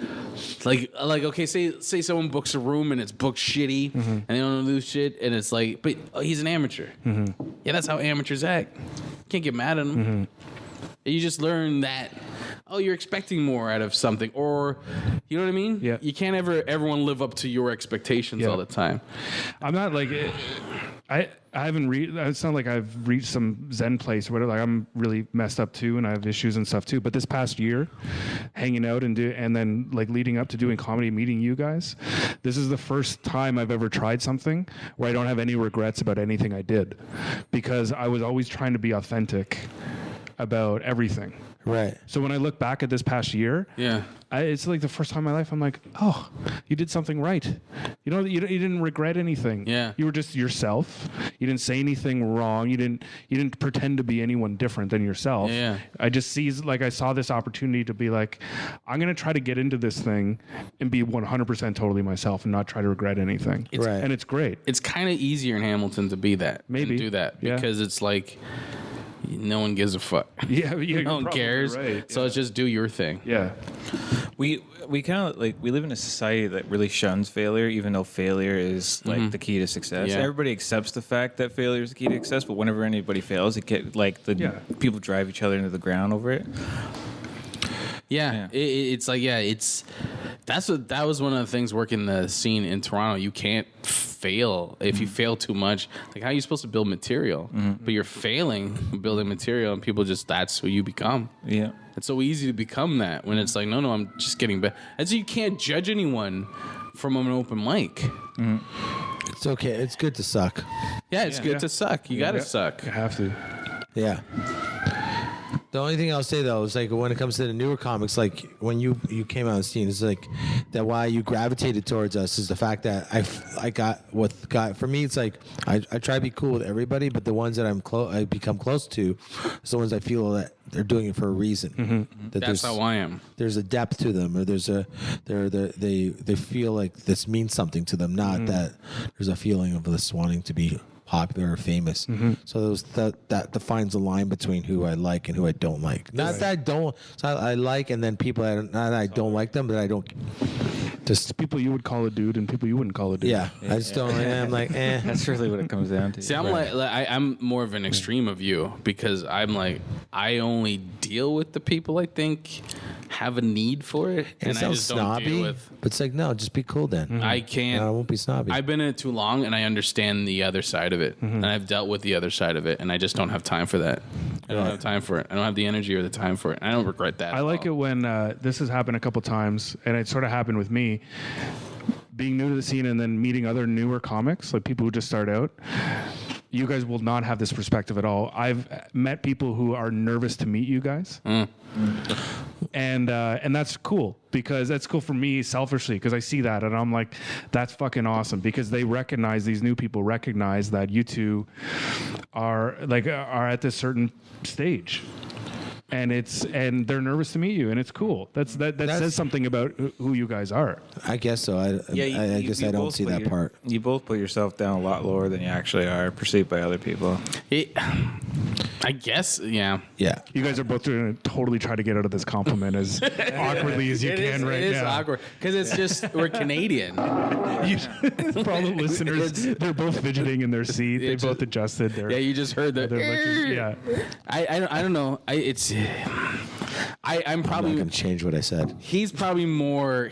okay, say someone books a room and it's booked shitty and they don't do shit, and it's like, but he's an amateur. Yeah, that's how amateurs act. Can't get mad at him. You just learn that, you're expecting more out of something, or you know what I mean? Yeah. You can't everyone live up to your expectations all the time. I'm not like I haven't it's not like I've reached some Zen place or whatever. Like I'm really messed up too, and I have issues and stuff too. But this past year, hanging out and then like leading up to doing comedy, meeting you guys, this is the first time I've ever tried something where I don't have any regrets about anything I did, because I was always trying to be authentic about everything. Right. So when I look back at this past year, it's like the first time in my life I'm like, oh, you did something right. You know, you didn't regret anything. Yeah. You were just yourself. You didn't say anything wrong. You didn't pretend to be anyone different than yourself. Yeah. I saw this opportunity to be like, I'm going to try to get into this thing and be 100% totally myself and not try to regret anything. And it's great. It's kind of easier in Hamilton to be that. Maybe. And do that because it's like, no one gives a fuck. Yeah, no one cares. Right. So it's just do your thing. Yeah. we kind of like, we live in a society that really shuns failure, even though failure is like the key to success. Yeah. Everybody accepts the fact that failure is the key to success, but whenever anybody fails, it get like people drive each other into the ground over it. Yeah. That was one of the things working the scene in Toronto. You can't fail. If you fail too much, like, how are you supposed to build material? But you're failing building material, and people that's who you become. Yeah. It's so easy to become that when it's like, no, I'm just getting better. And so you can't judge anyone from an open mic. It's okay. It's good to suck. Yeah, it's good to suck. You gotta suck. You have to. Yeah. The only thing I'll say though is like when it comes to the newer comics, like when you came out on the scene, it's like that why you gravitated towards us is the fact that I got for me, it's like I try to be cool with everybody, but the ones that I become close to is the ones I feel that they're doing it for a reason. That That's how I am. There's a depth to them, or they feel like this means something to them, not that there's a feeling of this wanting to be popular or famous. So that defines the line between who I like and who I don't like. Not that I don't. So I like, and then people not that I don't like them, but I don't. Just people you would call a dude and people you wouldn't call a dude. Yeah, I just don't. I'm like, eh. That's really what it comes down to. See, I'm I'm more of an extreme of you, because I'm like, I only deal with the people I think have a need for it, And it I sounds just don't snobby, deal with. but it's like, no, just be cool then. I can't. No, I won't be snobby. I've been in it too long, and I understand the other side of it, and I've dealt with the other side of it, and I just don't have time for that. I don't have time for it. I don't have the energy or the time for it. I don't regret that. I like it when this has happened a couple times, and it sort of happened with me. Being new to the scene and then meeting other newer comics, like people who just start out, you guys will not have this perspective at all. I've met people who are nervous to meet you guys. And that's cool, because that's cool for me selfishly, because I see that and I'm like, that's fucking awesome, because they recognize, these new people recognize that you two are at this certain stage. And they're nervous to meet you, and it's cool. That says something about who you guys are. I guess so. I guess I don't see that part. You both put yourself down a lot lower than you actually are perceived by other people. I guess, yeah. Yeah. You guys are both going to totally try to get out of this compliment as awkwardly as you can right now. It is awkward, because it's just, we're Canadian. For all the listeners, they're both fidgeting in their seat. They both adjusted. You just heard that. Yeah. I don't know. I'm probably not gonna change what I said. He's probably more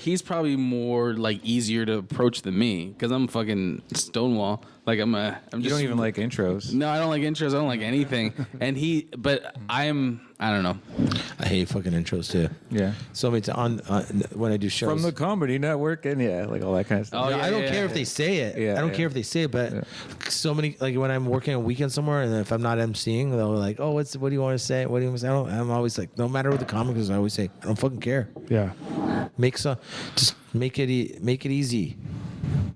like easier to approach than me, because I'm fucking Stonewall. Like I'm just. You don't even like intros. No, I don't like intros. I don't like anything. But I don't know. I hate fucking intros too. Yeah. So many times when I do shows From the Comedy Network, and like all that kind of stuff. Oh, yeah, I don't care if they say it. Yeah, I don't care if they say it, but so many, like when I'm working a weekend somewhere, and if I'm not emceeing, they'll be like, "Oh, what do you want to say? What do you want to say?" I'm always like, no matter what the comic is, I always say, I don't fucking care. Yeah. Just make it easy.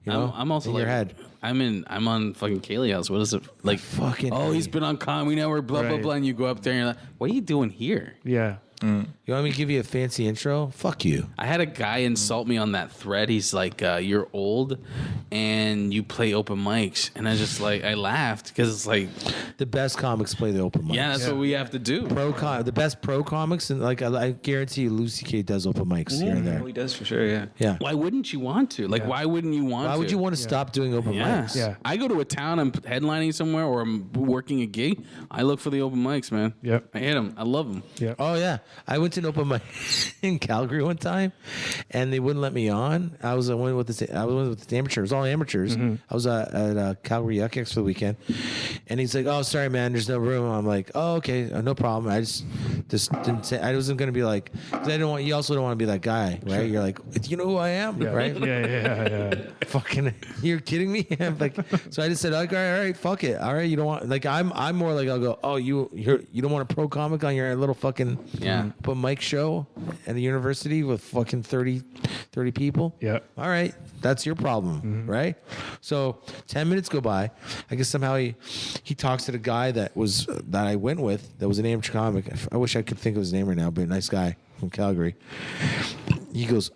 You know, I'm also in like, your head. I'm on fucking Kaylee House. What is it like? Fucking. He's been on Comedy Network. Blah blah Right. blah. And you go up there and you're like, "What are you doing here?" Yeah. You want me to give you a fancy intro? Fuck you. I had a guy insult me on that thread. He's like, "You're old, and you play open mics," and I just like I laughed, because it's like, The best comics play the open mics. yeah, that's what we have to do. The best pro comics, and like I guarantee you, Lucy K does open mics here and there. He does for sure. Yeah. Yeah. Why wouldn't you want to? Like, why wouldn't you want to? Why would you want to stop doing open Yeah. mics? Yeah. I go to a town, I'm headlining somewhere, or I'm working a gig. I look for the open mics, man. Yep. I hit them. I love them. Yeah. Oh yeah, I went to an open mic in Calgary one time, and they wouldn't let me on. I was one with the amateurs, all amateurs. I was at Calgary Yuck X for the weekend, and he's like, "Oh, sorry, man, there's no room." I'm like, "Oh, okay, no problem." I just didn't say. I wasn't gonna be like, because I didn't want. You also don't want to be that guy, right? Sure. You're like, you know who I am, right? Yeah. Fucking, you're kidding me? I'm like, so I just said, like, all right, fuck it, all right. You don't want, like, I'm more like, I'll go, oh, you don't want a pro comic on your little fucking open mic show at a university with fucking 30 people? Yeah. All right, that's your problem, right? So 10 minutes go by. I guess somehow he talks to the guy that I went with, that was an amateur comic. I wish I could think of his name right now, but a nice guy from Calgary. He goes,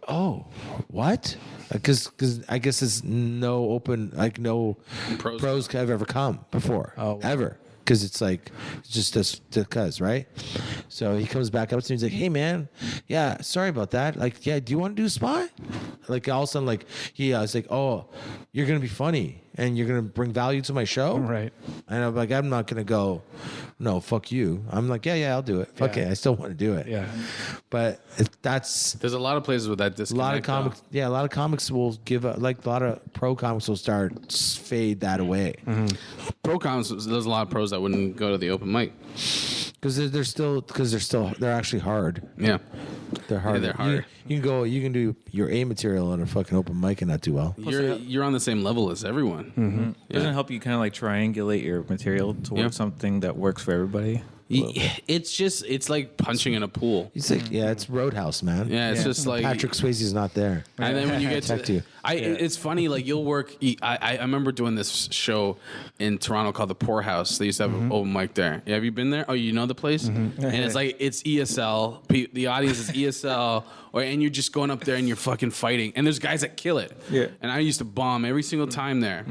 oh, what? Because I guess there's no open, like no pros have ever come before, ever. Because it's like, it's just because, right? So he comes back up to me. He's like, "Hey, man, yeah, sorry about that. Like, yeah, do you want to do a spot?" Like, all of a sudden, like, I was like, "Oh, you're gonna be funny and you're gonna bring value to my show, Right?" And I'm like, I'm not gonna go, no, fuck you. I'm like, yeah, I'll do it. Fuck it, I still want to do it. Yeah. But that's There's a lot of places with that a disconnect. lot of comics. Yeah, a lot of comics will give a lot of pro comics will start fade that away. Pro comics, there's a lot of pros that wouldn't go to the open mic. Because they're actually hard. Yeah. They're hard. Yeah, they're hard. You can do your A material on a fucking open mic and not do well. You're on the same level as everyone. Doesn't it help you kind of like triangulate your material towards something that works for everybody? It's like punching in a pool. It's like, it's Roadhouse, man. Yeah, it's just like Patrick Swayze's not there. And then when you get Protect you. it's funny. Like you'll work. I remember doing this show in Toronto called the Poorhouse. They used to have an open mic there. Yeah, have you been there? Oh, you know the place? And it's like it's ESL. The audience is ESL, and you're just going up there and you're fucking fighting. And there's guys that kill it. Yeah. And I used to bomb every single time there.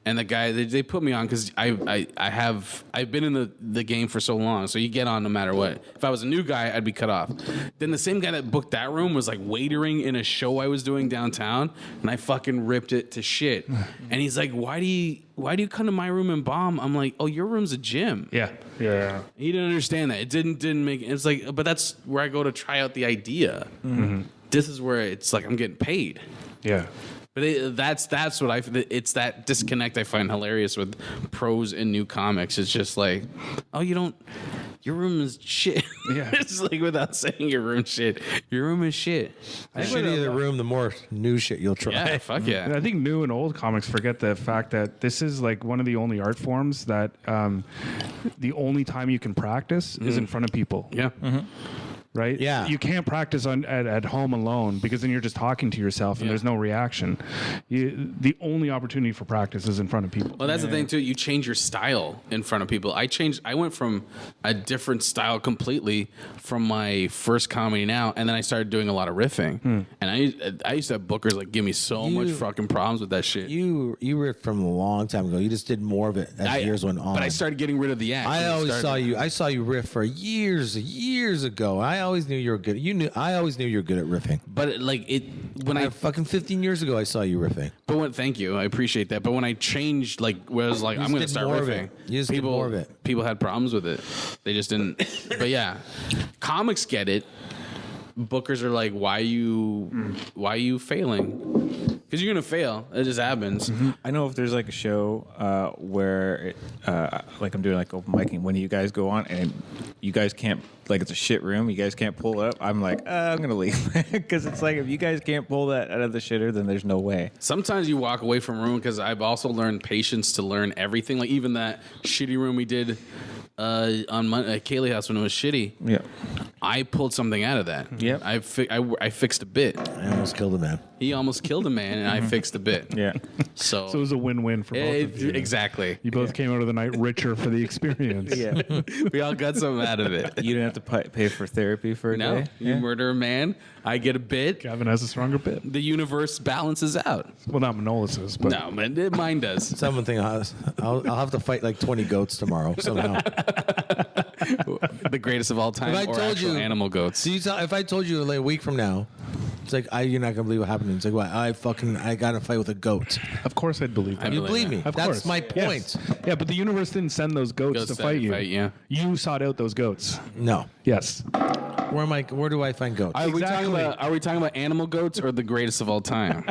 And the guy they put me on because I've been in the game for so long. So you get on no matter what. If I was a new guy, I'd be cut off. Then the same guy that booked that room was like waitering in a show I was doing downtown, and I fucking ripped it to shit. And he's like, "Why do you come to my room and bomb?" I'm like, "Oh, your room's a gym." Yeah. He didn't understand that. It didn't make. It's like, but that's where I go to try out the idea. This is where it's like I'm getting paid. Yeah. But that's what it's that disconnect I find hilarious with pros and new comics. It's just like, oh, you don't your room is shit. Yeah. It's like without saying your room shit. Your room is shit. The shittier the room, the more new shit you'll try. Yeah, fuck yeah. And I think new and old comics forget the fact that this is like one of the only art forms that the only time you can practice is in front of people. Yeah. Right? Yeah. You can't practice at home alone because then you're just talking to yourself and there's no reaction. The only opportunity for practice is in front of people. Well, that's the thing too. You change your style in front of people. I went from a different style completely from my first comedy now, and then I started doing a lot of riffing. And I used to have bookers like give me so much fucking problems with that shit. You ripped from a long time ago. You just did more of it as years went on. But I started getting rid of the act. I saw you riff for years ago. I always knew you were good. I always knew you were good at riffing. But when I fucking 15 years ago, I saw you riffing. But thank you, I appreciate that. But when I changed, where I was like, I'm going to start riffing. You just did more of it. People had problems with it. They just didn't. But yeah, comics get it. Bookers are like, why are you failing? Because you're gonna fail. It just happens. I know if there's like a show where, like I'm doing like open micing, when you guys go on and you guys can't, like it's a shit room, you guys can't pull it up. I'm like, I'm gonna leave because it's like if you guys can't pull that out of the shitter, then there's no way. Sometimes you walk away from a room because I've also learned patience to learn everything. Like even that shitty room we did on Monday at Kaylee House when it was shitty. Yeah. I pulled something out of that. Yep. I fixed a bit. I almost killed a man. He almost killed a man, and I fixed a bit. Yeah. So it was a win-win for both of you. Exactly. You both came out of the night richer for the experience. Yeah. We all got something out of it. You didn't have to pay for therapy for a No, day. you murder a man, I get a bit. Gavin has a stronger bit. The universe balances out. Well, not Manolis's, but No, man, mine does. Someone think I'll have to fight like 20 goats tomorrow somehow. The greatest of all time, If I or told actual you- animal goats. So if I told you like a week from now, it's like you're not gonna believe what happened. It's like what I got to fight with a goat. of course I'd believe that. You believe me? Of That's course. my Yes. point. Yeah, but the universe didn't send those goats Goats to that fight you. fight, yeah. You sought out those goats. No. Yes. Where do I find goats? Are we Exactly. talking about animal goats or the greatest of all time?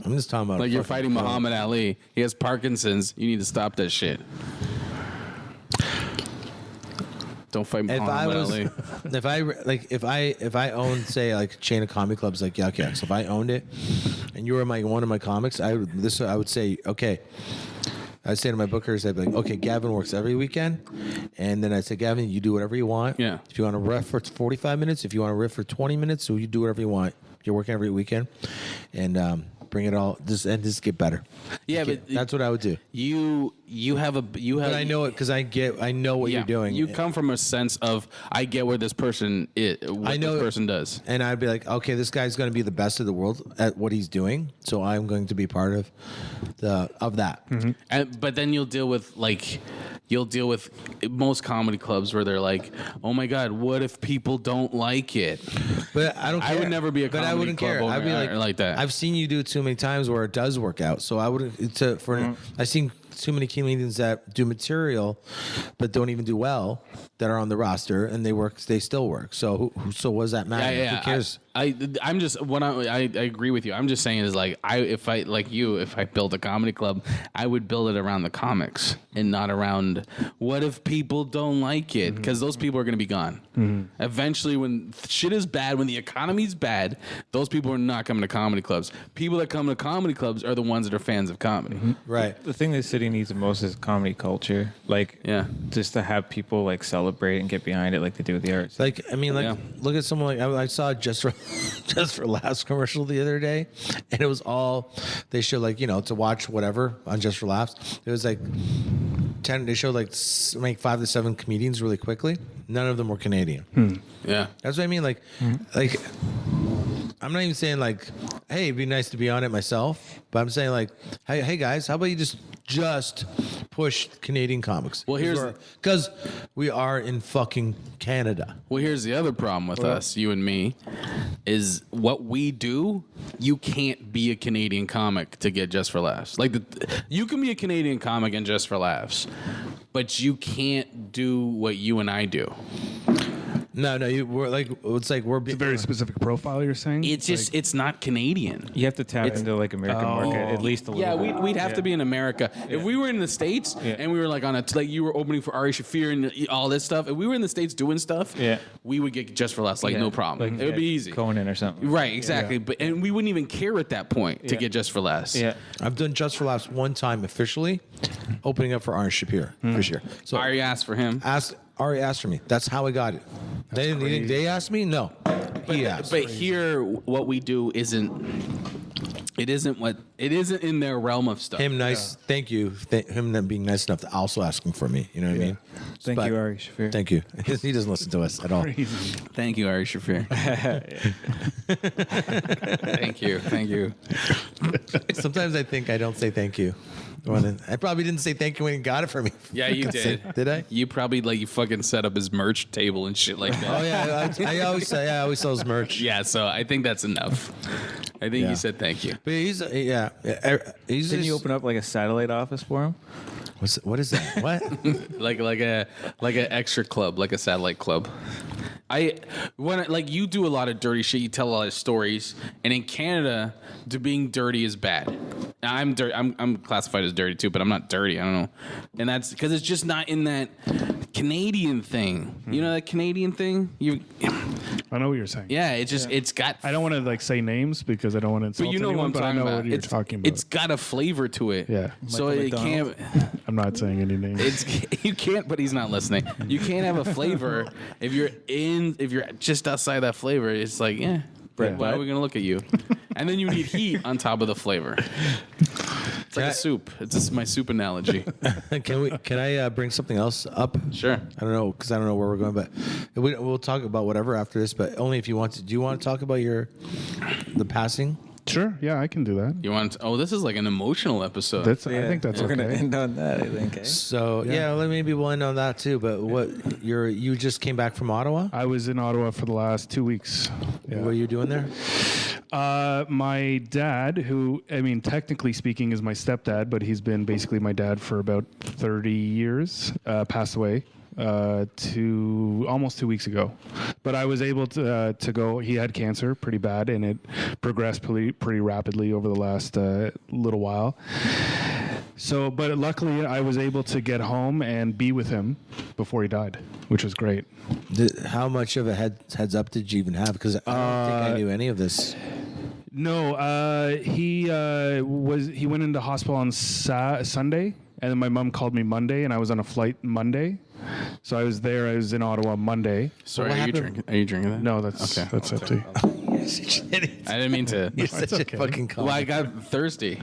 I'm just talking about Like you're fucking fighting goat. Muhammad Ali. He has Parkinson's. You need to stop that shit. Don't fight If I Muhammad was, Ali. if I owned say like a chain of comedy clubs like Yuck Yucks, if I owned it, and you were one of my comics, I would say okay. I'd say to my bookers, I'd be like, okay, Gavin works every weekend, and then I'd say, Gavin, you do whatever you want. Yeah. If you want to riff for 45 minutes, if you want to riff for 20 minutes, so you do whatever you want. You're working every weekend, and bring it all. Just get better. Yeah, but That's what I would do. you have. But I know it because I know what you're doing. You come from a sense of I get where this person is. What I know this person does. And I'd be like, okay, this guy's going to be the best of the world at what he's doing, so I'm going to be part of that. But then you'll deal with most comedy clubs where they're like, oh my god, what if people don't like it? But I don't care. I would never be a But I comedy wouldn't club care. owner I'd be like that. I've seen you do it too many times where it does work out. So I wouldn't. I've seen too many comedians that do material, but don't even do well that are on the roster and they still work. So what does that matter? Yeah. Who cares? I'm just what I agree with you. I'm just saying is like if I built a comedy club, I would build it around the comics and not around what if people don't like it, because those people are going to be gone. Eventually, when shit is bad, when the economy's bad, those people are not coming to comedy clubs. People that come to comedy clubs are the ones that are fans of comedy. Right. The thing this city needs the most is comedy culture. Like, just to have people like celebrate and get behind it like they do with the arts. Like, I mean, look at someone like I saw Just for Laughs commercial the other day, and it was all they showed to watch whatever on Just for Laughs. It was like 10. They showed like 5 to 7 comedians really quickly. None of them were Canadian. Yeah. That's what I mean. Like I'm not even saying like, hey, it'd be nice to be on it myself, but I'm saying like, hey guys, how about you just push Canadian comics? Well, because we are in fucking Canada. Well, here's the other problem with us, you and me, is what we do. You can't be a Canadian comic to get Just for Laughs. Like you can be a Canadian comic and Just for Laughs, but you can't do what you and I do. No, we're like it's like we're It's a very specific profile. You're saying It's just it's not Canadian. You have to tap into like American market at least a little Yeah, bit. we'd have to be in America. If we were in the States and we were like on a like you were opening for Ari Shaffir and all this stuff. If we were in the States doing stuff, we would get just for less, like no problem. It would be easy. Conan or something. Right, exactly. But and we wouldn't even care at that point to get just for less. Yeah. I've done Just for Laughs one time officially, opening up for Ari Shaffir this year. So Ari asked for him. Ari asked for me. That's how I got it. They asked me? No. He asked. But here, what we do isn't in their realm of stuff. Him nice. Thank you. Him not being nice enough to also asking for me. You know what I mean? Thank you, Ari Shaffir. Thank you. He doesn't listen to us at all. Thank you, Ari Shaffir. Thank you. Sometimes I think I don't say thank you. I probably didn't say thank you when he got it for me. Yeah, you did. Did I? You probably you fucking set up his merch table and shit like that. Oh yeah, I always say I always sell his merch. Yeah, so I think that's enough. I think you said thank you. But he's Didn't you open up like a satellite office for him? What is that? What? like an extra club, like a satellite club. When you do a lot of dirty shit, you tell a lot of stories, and in Canada, being dirty is bad. Now, I'm dirty. I'm classified as dirty too, but I'm not dirty. I don't know, and that's because it's just not in that Canadian thing. You know that Canadian thing? I know what you're saying. Yeah, it's got. I don't want to say names because I don't want to insult But you know anyone, what I'm but I talking know about. what you're talking about. It's got a flavor to it. Yeah. So Michael it McDonald. can't. I'm not saying any names. You can't, but he's not listening. You can't have a flavor if you're just outside that flavor. It's like, Brett, why are we gonna look at you? And then you need heat on top of the flavor. It's like a soup. It's just my soup analogy. Can I bring something else up? Sure. I don't know because I don't know where we're going, but we'll talk about whatever after this. But only if you want to. Do you want to talk about the passing? Sure. Yeah, I can do that. You want? This is like an emotional episode. I think that's We're okay. gonna end on that. I think. Eh? So maybe we'll end on that too. But you just came back from Ottawa? I was in Ottawa for the last 2 weeks. Yeah. What are you doing there? My dad, who, I mean, technically speaking is my stepdad, but he's been basically my dad for about 30 years, passed away almost 2 weeks ago. But I was able to go. He had cancer pretty bad, and it progressed pretty rapidly over the last little while. So, but luckily I was able to get home and be with him before he died, which was great. How much of a heads up did you even have? Because I don't think I knew any of this. No, he went into hospital on Sunday, and then my mom called me Monday, and I was on a flight Monday. So I was there. I was in Ottawa Monday. Sorry, are you drinking that? No, that's up to you. You're such an idiot. I didn't mean to. You're such a fucking Well, I comic. got thirsty.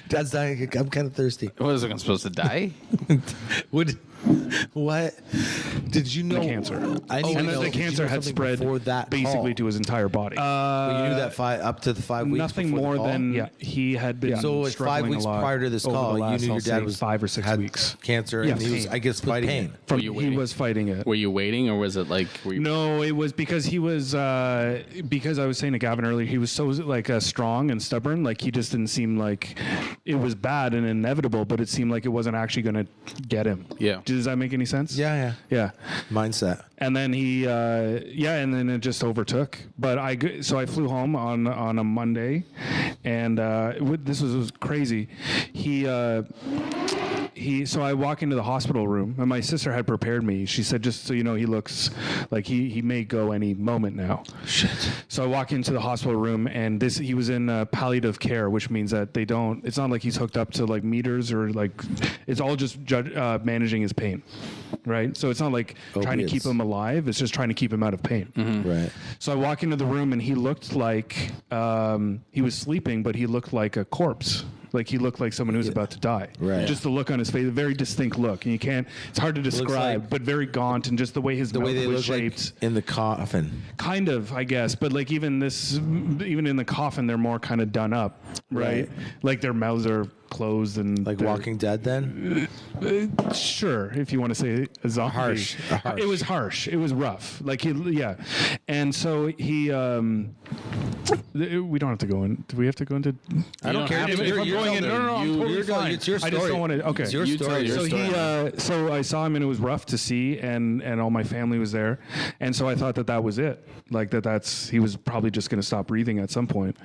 Dad's dying. I'm kind of thirsty. Was I supposed to die? What? Did you know? The cancer. I didn't And know. the Did you cancer know had something spread before that basically call? to his entire body. Well, you knew that up to the 5 weeks. Nothing before more the call? than he had been So like 5 struggling weeks a lot prior to this over the call, you last, knew your I'll dad say, was 5 or 6 had weeks. cancer, Yes. and he was, I guess, fighting pain. Were you He waiting? was fighting it. Were you waiting, or was it like? Were you No, it was because he was because I was saying to Gavin earlier, he was so strong and stubborn. Like he just didn't seem like it was bad and inevitable, but it seemed like it wasn't actually going to get him. Yeah. Does that make any sense? Yeah. Mindset. And then he, and then it just overtook. But so I flew home on a Monday, and this was crazy. So I walk into the hospital room, and my sister had prepared me. She said, just so you know, he looks like he may go any moment now. Shit. So I walk into the hospital room, and he was in palliative care, which means that it's not like he's hooked up to meters or it's all just managing his pain, right? So it's not like trying to keep him alive. It's just trying to keep him out of pain. Mm-hmm. Right. So I walk into the room, and he looked like he was sleeping, but he looked like a corpse. Like he looked like someone who was about to die. Right. Just the look on his face, a very distinct look, and it's hard to describe, but very gaunt, and just the way his mouth They was look shaped. like in the coffin. Kind of, I guess, but even in the coffin, they're more kind of done up, right? Like their mouths are closed and Like they're- Walking Dead then? Sure, if you want to say a zombie. Harsh. It was harsh. It was rough. Like yeah, and so he. We don't have to go in. Do we have to go into? I don't care. If I'm going in, no, I'm totally fine. It's your I just story. don't want to. Okay, It's your You tell story. your so story. so I saw him and it was rough to see, and all my family was there, and so I thought that was it. Like that's he was probably just going to stop breathing at some point,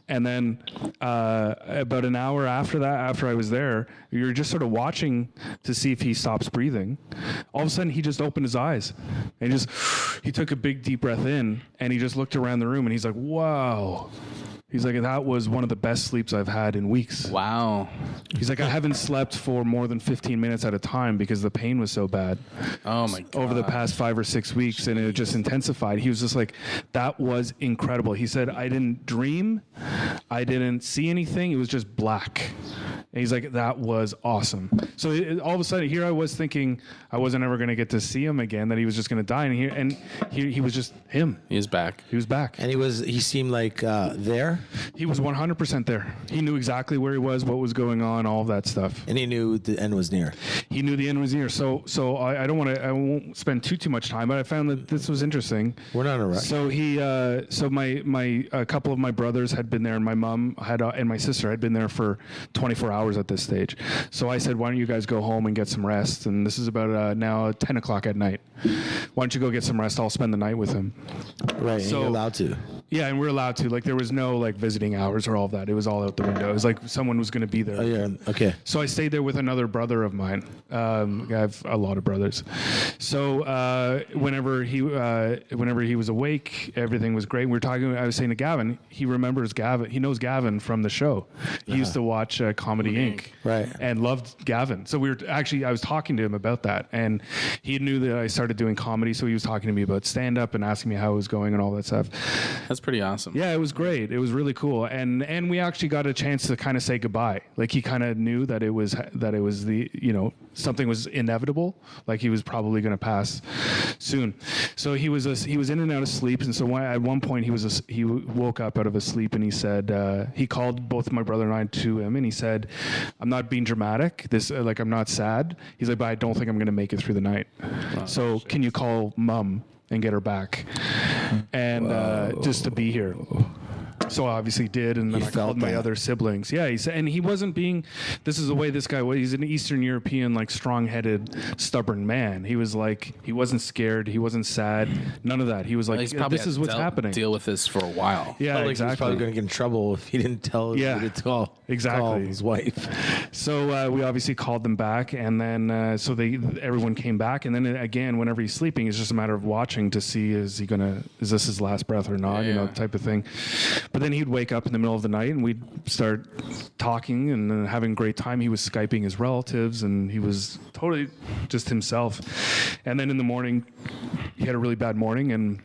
and then about an hour after that, after I was there, you're just sort of watching to see if he stops breathing. All of a sudden, he just opened his eyes, and he took a big deep breath in, and he just looked around the room, and he's like, "Wow." He's like, that was one of the best sleeps I've had in weeks. Wow. He's like, I haven't slept for more than 15 minutes at a time because the pain was so bad. Oh my god. Over the past 5 or 6 weeks, and it just intensified. He was just like, that was incredible. He said, I didn't dream, I didn't see anything. It was just black. And he's like, that was awesome. So all of a sudden, here I was thinking I wasn't ever going to get to see him again, that he was just going to die. And he was just him. He is back. He was back. And he seemed like there? He was 100% there. He knew exactly where he was, what was going on, all of that stuff. And he knew the end was near. He knew the end was near. So I won't spend too much time, but I found that this was interesting. We're not in a rush. So a couple of my brothers had been there, and my mom and my sister had been there for 24 hours at this stage. So I said, why don't you guys go home and get some rest? And this is about now 10 o'clock at night. Why don't you go get some rest? I'll spend the night with him. Right, So- and you're allowed to. Yeah, and we're allowed to. Like, there was no like visiting hours or all of that. It was all out the window. It was like someone was going to be there. Oh, yeah, okay. So I stayed there with another brother of mine. I have a lot of brothers. So whenever he was awake, everything was great. We were talking. I was saying to Gavin, he remembers Gavin. He knows Gavin from the show. He used to watch Comedy Inc. Right. And loved Gavin. So I was talking to him about that, and he knew that I started doing comedy. So he was talking to me about stand up and asking me how it was going and all that stuff. That's pretty awesome. Yeah, it was great. It was really cool, and we actually got a chance to kind of say goodbye. Like he kind of knew that it was the something was inevitable. Like he was probably going to pass soon. So he was in and out of sleep, and so at one point he woke up out of his sleep and he said he called both my brother and I to him and he said, "I'm not being dramatic. I'm not sad." He's like, "But I don't think I'm going to make it through the night. So can you call Mom and get her back, and just to be here." So I obviously did, and then I called my other siblings. Yeah, he said, and he wasn't being. This is the way this guy was. He's an Eastern European, like strong-headed, stubborn man. He was like, he wasn't scared, he wasn't sad, none of that. He was like, He's probably this is what's happening. Deal with this for a while. Yeah, He was exactly. probably going to get in trouble if he didn't tell Yeah, who to call. exactly. Call his wife. So we obviously called them back, and then everyone came back, and then again, whenever he's sleeping, it's just a matter of watching to see is this his last breath or not, Yeah. type of thing. But then he'd wake up in the middle of the night, and we'd start talking and having a great time. He was Skyping his relatives, and he was totally just himself. And then in the morning, he had a really bad morning, and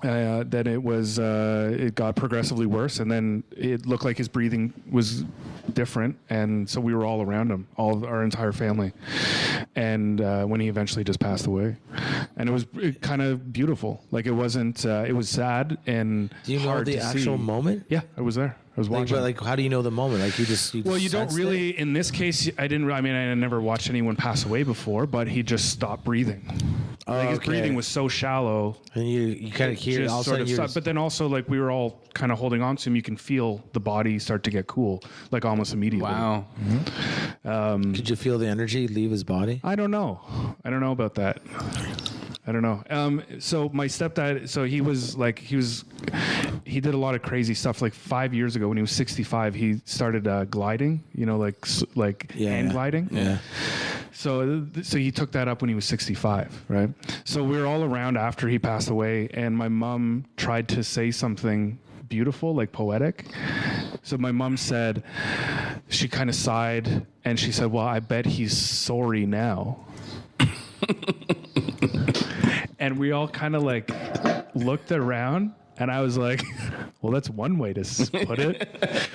then it got progressively worse, and then it looked like his breathing was different, and so we were all around him, our entire family, and when he eventually just passed away, and it was kind of beautiful. Like it wasn't. It was sad and Do you know hard the to actual see. moment? Yeah, I was there. I was watching. But how do you know the moment? Like you just Well, you don't sensed really. it? In this case, I didn't. I mean, I had never watched anyone pass away before, but he just stopped breathing. Like his okay. breathing was so shallow. And you kind of hear it. Just All of a sort sudden of you're stopped. But then also, like we were all kind of holding on to him. You can feel the body start to get cool, like almost immediately. Wow. Did you feel the energy leave his body? I don't know. I don't know about that. I don't know. So my stepdad, he did a lot of crazy stuff. Like 5 years ago when he was 65, he started gliding, hand gliding. Yeah. So he took that up when he was 65, right? So we were all around after he passed away, and my mom tried to say something beautiful, like poetic. So my mom said, she kind of sighed, and she said, "Well, I bet he's sorry now." And we all kind of like looked around, and I was like, well, that's one way to put it.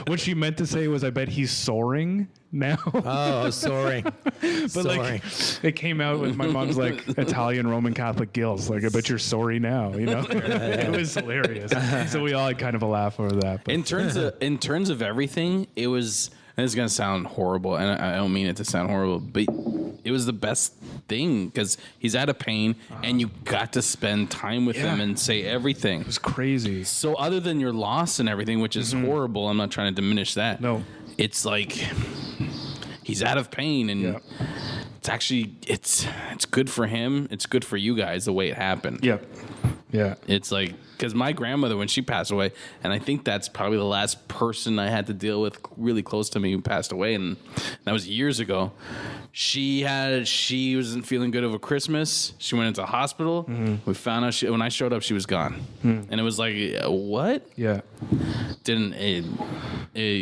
What she meant to say was, I bet he's soaring now. Oh, soaring. But like, it came out with my mom's like Italian Roman Catholic gills. Like, I bet you're sorry now, It was hilarious. So we all had kind of a laugh over that. But. In terms of everything, it was and it's gonna sound horrible, and I don't mean it to sound horrible, but it was the best thing because he's out of pain, and you got to spend time with him and say everything. It was crazy. So other than your loss and everything, which is horrible, I'm not trying to diminish that. No. It's like he's out of pain, and it's actually it's good for him. It's good for you guys the way it happened. Yep. Yeah. It's like, because my grandmother, when she passed away, and I think that's probably the last person I had to deal with really close to me who passed away, and that was years ago. She wasn't feeling good over Christmas. She went into the hospital. We found out when I showed up, she was gone, and it was like, what? Yeah.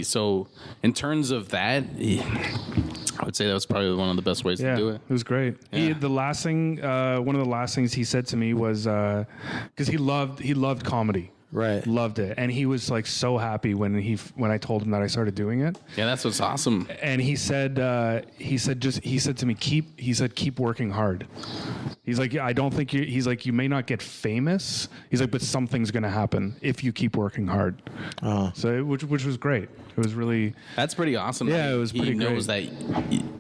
So in terms of that, I would say that was probably one of the best ways to do it. It was great. Yeah. The last thing, one of the last things he said to me was, because he loved comedy. Right. Loved it. And he was like so happy when I told him that I started doing it. Yeah, that's what's awesome. And he said to me, keep working hard. He's like, I don't think you may not get famous. He's like, but something's going to happen if you keep working hard. So which was great. It was really. That's pretty awesome. Yeah, it was pretty great. He knows that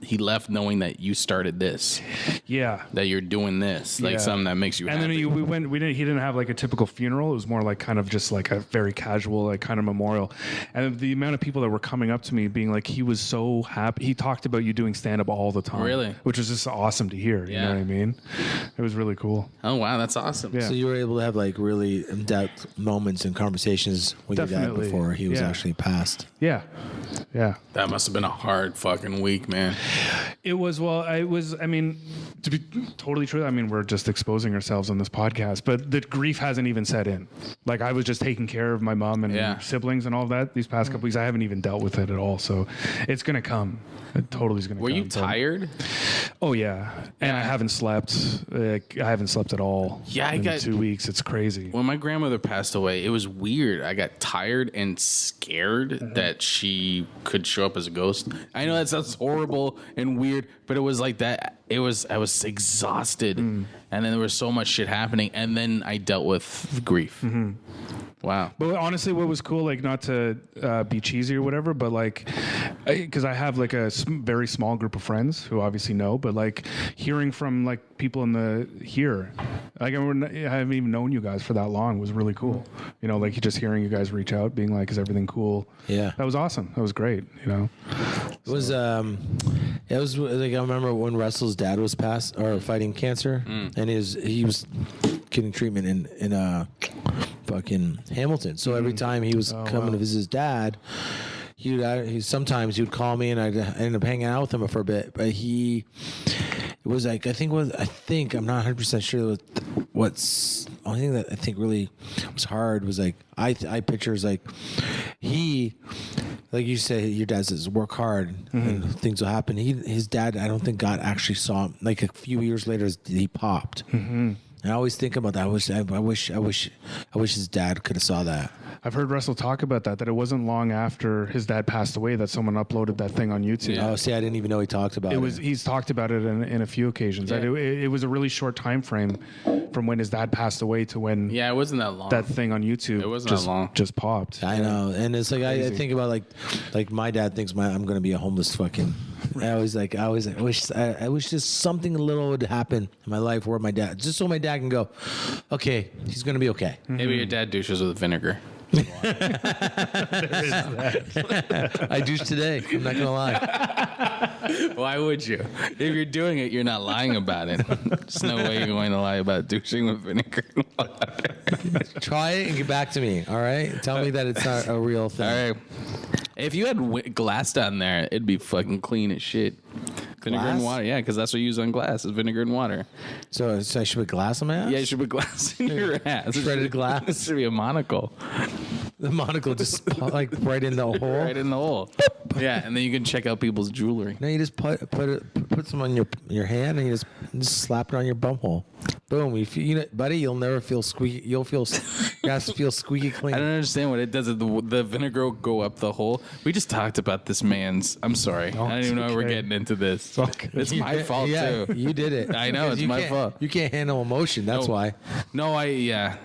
he left knowing that you started this. Yeah. That you're doing this, like something that makes you happy. And then he didn't have like a typical funeral. It was more like kind of just like a very casual, like kind of memorial. And the amount of people that were coming up to me being like, he was so happy. He talked about you doing stand-up all the time. Really? Which was just awesome to hear. You know what I mean? It was really cool. Oh, wow. That's awesome. Yeah. So you were able to have like really in-depth moments and conversations with your dad before he was actually passed. Yeah. Yeah. That must have been a hard fucking week, man. It was, I mean, to be totally true, I mean, we're just exposing ourselves on this podcast, but the grief hasn't even set in. Like, I was just taking care of my mom and siblings and all of that these past couple weeks. I haven't even dealt with it at all. So it's going to come. It totally is going to come. Were you tired? Oh, yeah. And I haven't slept. I haven't slept at all. Yeah, in 2 weeks. It's crazy. When my grandmother passed away, it was weird. I got tired and scared that she could show up as a ghost. I know that sounds horrible and weird, but it was like that. I was exhausted, and then there was so much shit happening, and then I dealt with grief. Wow. But honestly, what was cool, like, not to be cheesy or whatever, but like, because I have like a very small group of friends who obviously know, but like hearing from like people here, like I haven't even known you guys for that long, was really cool. You know, like just hearing you guys reach out, being like, is everything cool? Yeah. That was awesome. That was great. You know, it was like, I remember when Russell's dad was fighting cancer, and he was getting treatment in fucking Hamilton. So every time he was coming to visit his dad, sometimes he would call me, and I'd end up hanging out with him for a bit. But it was like, I think I'm not 100% sure what's the only thing that I think really was hard was like I pictures like like you say, your dad says work hard and things will happen. His dad, I don't think God actually saw him. Like a few years later, he popped. And I always think about that. I wish his dad could have saw that. I've heard Russell talk about that it wasn't long after his dad passed away that someone uploaded that thing on YouTube. Yeah. Oh, see, I didn't even know he talked about it. He's talked about it in a few occasions. Yeah. It was a really short time frame from when his dad passed away to when it wasn't that long. That thing on YouTube it wasn't that long. Just popped. I know. And it's like I think about like my dad thinks I'm going to be a homeless fucking I wish just something little would happen in my life where my dad, just so my dad can go, okay, he's going to be okay. Maybe your dad douches with vinegar. I douche today. I'm not gonna lie. Why would you? If you're doing it, you're not lying about it. There's no way you're going to lie about douching with vinegar and water. Try it and get back to me. All right. Tell me that it's not a real thing. All right. If you had glass down there, it'd be fucking clean as shit. Vinegar and water, yeah, because that's what you use on glass is vinegar and water. So I should put glass on my ass? Yeah, you should put glass in your ass. Shredded glass? This should be a monocle. The monocle just like right in the hole? Right in the hole. Yeah, and then you can check out people's jewelry. No, you just put some on your hand and you just slap it on your bum hole. Boom. Buddy, you'll never feel squeaky. You have to feel squeaky clean. I don't understand what it does. The vinegar will go up the hole. We just talked about this man's. I'm sorry. I don't even know we're getting into this. It's my fault too. You did it. I know it's my fault. You can't handle emotion. That's why. No, yeah.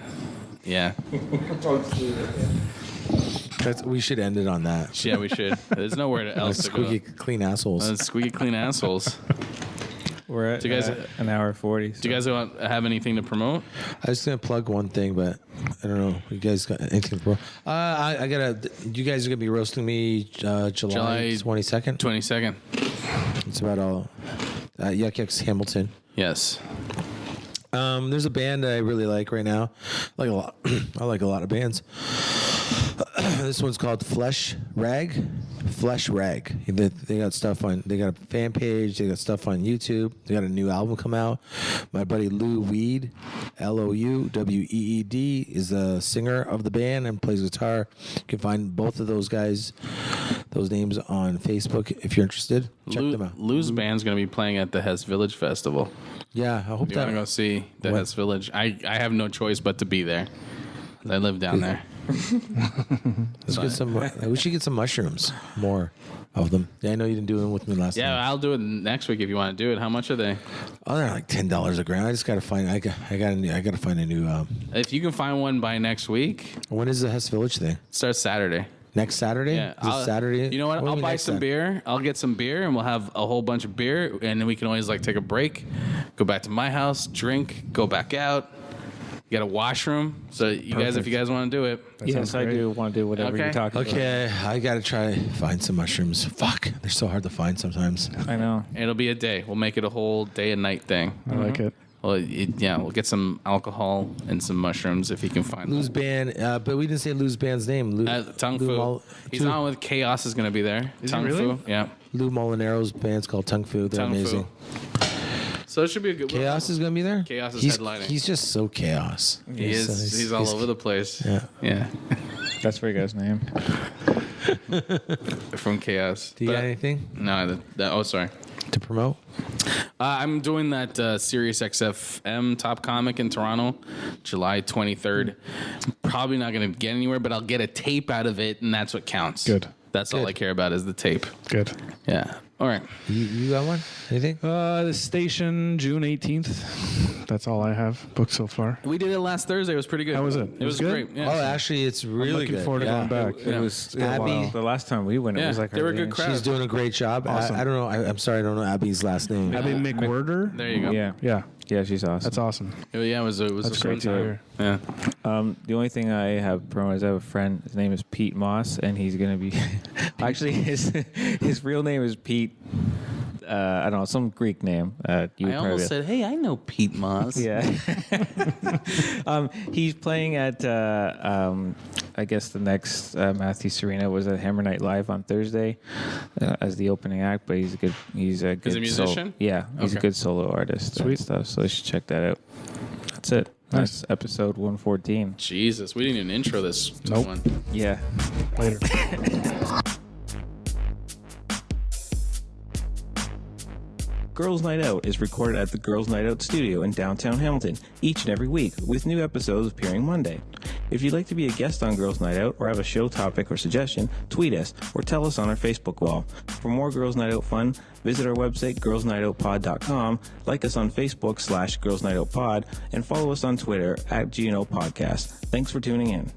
We should end it on that. Yeah, we should. There's nowhere else to Squeaky go. clean assholes. Squeaky clean assholes. We're at Do you guys- an hour 40. Do you guys have anything to promote? I was gonna plug one thing, but I don't know. You guys got anything to promote? I gotta. You guys are gonna be roasting me July 22nd. 22nd. It's about all. Yuck Yucks Hamilton. Yes. There's a band I really like right now. Like a lot. I like a lot of bands. This one's called Flesh Rag. Flesh Rag. They got stuff on. They got a fan page. They got stuff on YouTube. They got a new album come out. My buddy Lou Weed, LOUWEED, is the singer of the band and plays guitar. You can find both of those guys, those names on Facebook if you're interested. Check them out. Lou's band's going to be playing at the Hess Village Festival. Yeah, I hope You want to go see the Hess Village? I have no choice but to be there. I live down there. Let's get some. We should get some mushrooms. More of them. Yeah, I know you didn't do them with me last time. Yeah, I'll do it next week if you want to do it. How much are they? Oh, they're like $10 a gram. I just gotta find. I gotta find a new. If you can find one by next week, When is the Hess Village thing? it starts Saturday. Next Saturday? Yeah, Is it Saturday? You know what? do I'll mean buy next some Saturday? beer. I'll get some beer, and we'll have a whole bunch of beer, and then we can always like take a break, go back to my house, drink, go back out. You got a washroom, so you guys, if you guys want to do it, Yes, I do want to do whatever Okay. you're talking about. Okay, I gotta try find some mushrooms. Fuck, they're so hard to find sometimes. I know. it'll be a day. We'll make it a whole day and night thing. I like it. Well, we'll get some alcohol and some mushrooms if you can find them. Lou's band, but we didn't say Lou's band's name. Tung Fu. He's on with Chaos is going to be there. Is he Tung really? Fu. Yeah. Lou Molinaro's band's called Tung Fu. They're Tung Fu. amazing. So it should be a good Chaos is gonna be there. Chaos is he's, headlining. He's just so chaos. He is. He's all over the place. Yeah. Yeah. That's where you guys' name. From Chaos. Do you got anything No. Oh, sorry. to promote? I'm doing that Sirius XFM Top Comic in Toronto, July 23rd. Probably not going to get anywhere, but I'll get a tape out of it, and that's what counts. Good. That's all I care about is the tape. Good. Yeah. All right. You got one? Anything? The station, June 18th. That's all I have booked so far. We did it last Thursday. It was pretty good. How was it? It was good? great. Yeah. Oh, actually, it's really Looking good. forward to Yeah. going back. It was Abby- the last time we went. It Yeah, was like they were a good crowd. She's doing a great job. Awesome. I don't know. I'm sorry, I don't know Abby's last name. Abby McWhirter. There you go. Yeah, Yeah, yeah, she's awesome. that's awesome. Yeah, it was That's a fun great to time. hear. Yeah. The only thing I have promo is I have a friend. His name is Pete Moss, and he's gonna be. Actually, his real name is Pete. I don't know, some Greek name. You I almost said, "Hey, I know Pete Moss." Yeah. He's playing at, I guess the next Matthew Serena was at Hammer Night Live on Thursday as the opening act, but he's a good He's a musician? Yeah, he's a Okay. good solo artist and stuff, so you should check that out. That's it. Nice. That's episode 114. Jesus, we didn't even intro this Nope. one. Yeah. Later. Girls Night Out is recorded at the Girls Night Out studio in downtown Hamilton each and every week, with new episodes appearing Monday. If you'd like to be a guest on Girls Night Out or have a show topic or suggestion, tweet us or tell us on our Facebook wall. For more Girls Night Out fun, visit our website girlsnightoutpod.com, like us on Facebook /Girls Night Out Pod, and follow us on Twitter @GNO Podcast. Thanks for tuning in.